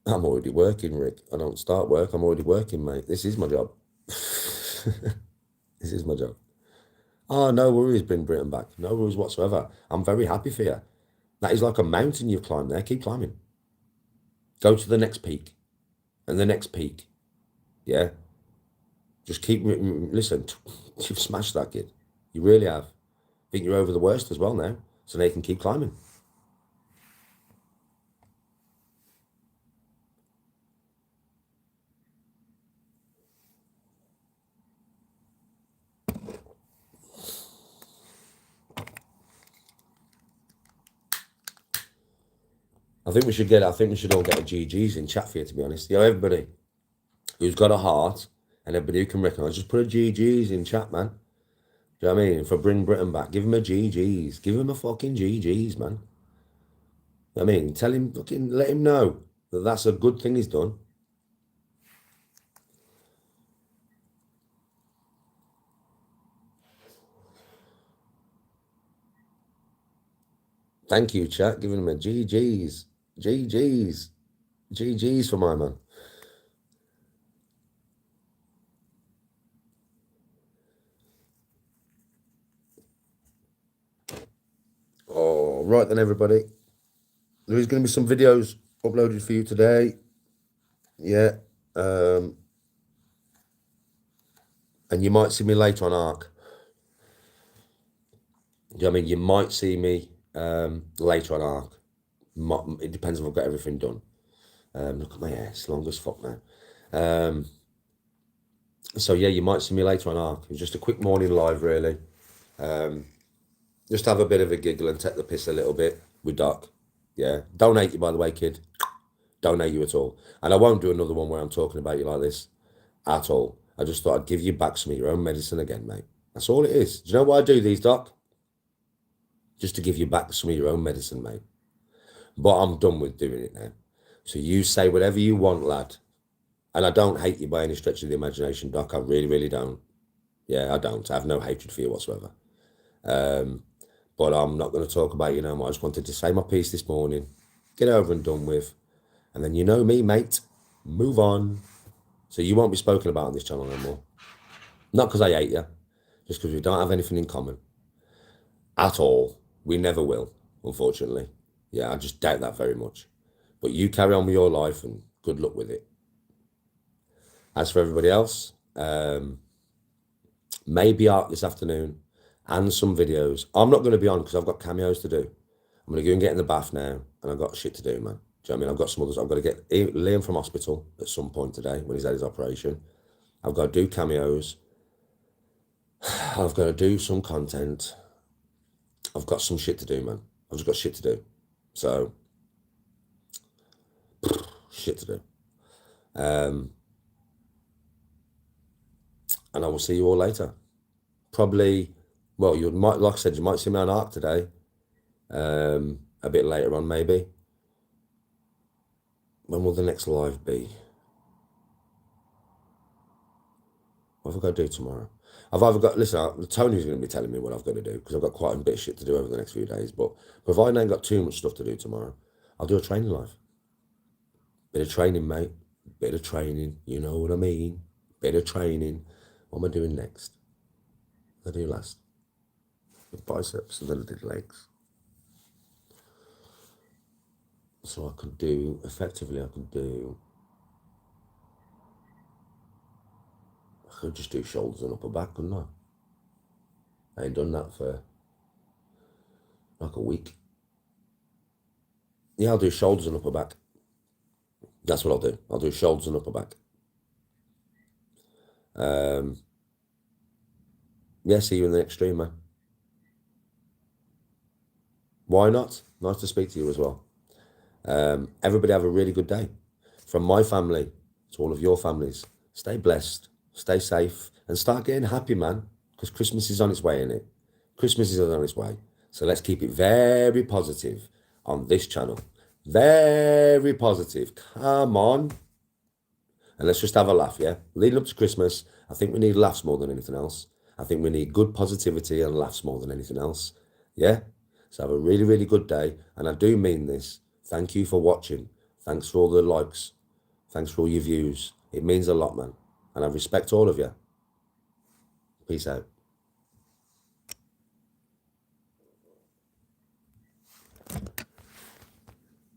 I'm already working, Rick. I don't start work. I'm already working, mate. This is my job. This is my job. Oh, no worries, bring Britain back. No worries whatsoever. I'm very happy for you. That is like a mountain you've climbed there. Keep climbing. Go to the next peak and the next peak. Yeah. Just keep, listen, you've smashed that, kid. You really have. I think you're over the worst as well now. So now you can keep climbing. I think we should all get a GG's in chat for you, to be honest. You know, everybody who's got a heart and everybody who can recognise, just put a GG's in chat, man. Do you know what I mean? For Bring Britain Back, give him a GG's. Give him a fucking GG's, man. You know what I mean? Tell him, fucking, let him know that that's a good thing he's done. Thank you, chat. Giving him a GG's. GG's. GG's for my man. Oh, right then, everybody. There is going to be some videos uploaded for you today. Yeah. And you might see me later on Arc. Do you know what I mean? You might see me later on Arc. It depends if I've got everything done. Look at my hair, it's long as fuck now. So yeah, you might see me later on Arc. It was just a quick morning live, really. Just have a bit of a giggle and take the piss a little bit with Doc. Yeah. Don't hate you, by the way, kid. Don't hate you at all. And I won't do another one where I'm talking about you like this at all. I just thought I'd give you back some of your own medicine again, mate. That's all it is. Do you know why I do these, Doc? Just to give you back some of your own medicine, mate. But I'm done with doing it now. So you say whatever you want, lad. And I don't hate you by any stretch of the imagination, Doc. I really, really don't. Yeah, I don't. I have no hatred for you whatsoever. But I'm not going to talk about you no more. I just wanted to say my piece this morning, get over and done with. And then you know me, mate. Move on. So you won't be spoken about on this channel no more. Not because I hate you, just because we don't have anything in common. At all. We never will, unfortunately. Yeah, I just doubt that very much. But you carry on with your life and good luck with it. As for everybody else, maybe art this afternoon and some videos. I'm not going to be on because I've got cameos to do. I'm going to go and get in the bath now and I've got shit to do, man. Do you know what I mean? I've got some others. I've got to get Liam from hospital at some point today when he's had his operation. I've got to do cameos. I've got to do some content. I've got some shit to do, man. I've just got shit to do. So, Shit to do. And I will see you all later. Probably, well, you might, like I said, you might see me on Arc today. A bit later on, maybe. When will the next live be? What have I got to do tomorrow? I've either got, listen, Tony's going to be telling me what I've got to do because I've got quite a bit of shit to do over the next few days. But providing I ain't got too much stuff to do tomorrow, I'll do a training live. Bit of training, mate. Bit of training. You know what I mean? Bit of training. What am I doing next? What did I do last? The biceps, and then I did legs. So I could do, effectively, I could just do shoulders and upper back, couldn't I? I ain't done that for like a week. Yeah, I'll do shoulders and upper back. That's what I'll do. I'll do shoulders and upper back. Yeah, see you in the next stream, man. Why not? Nice to speak to you as well. Everybody have a really good day. From my family to all of your families, stay blessed, stay safe, and start getting happy, man, because Christmas is on its way, innit? Christmas is on its way. So let's keep it very positive on this channel. Very positive. Come on. And let's just have a laugh, yeah? Leading up to Christmas, I think we need laughs more than anything else. I think we need good positivity and laughs more than anything else. Yeah? So have a really, really good day. And I do mean this. Thank you for watching. Thanks for all the likes. Thanks for all your views. It means a lot, man. And I respect all of you. Peace out.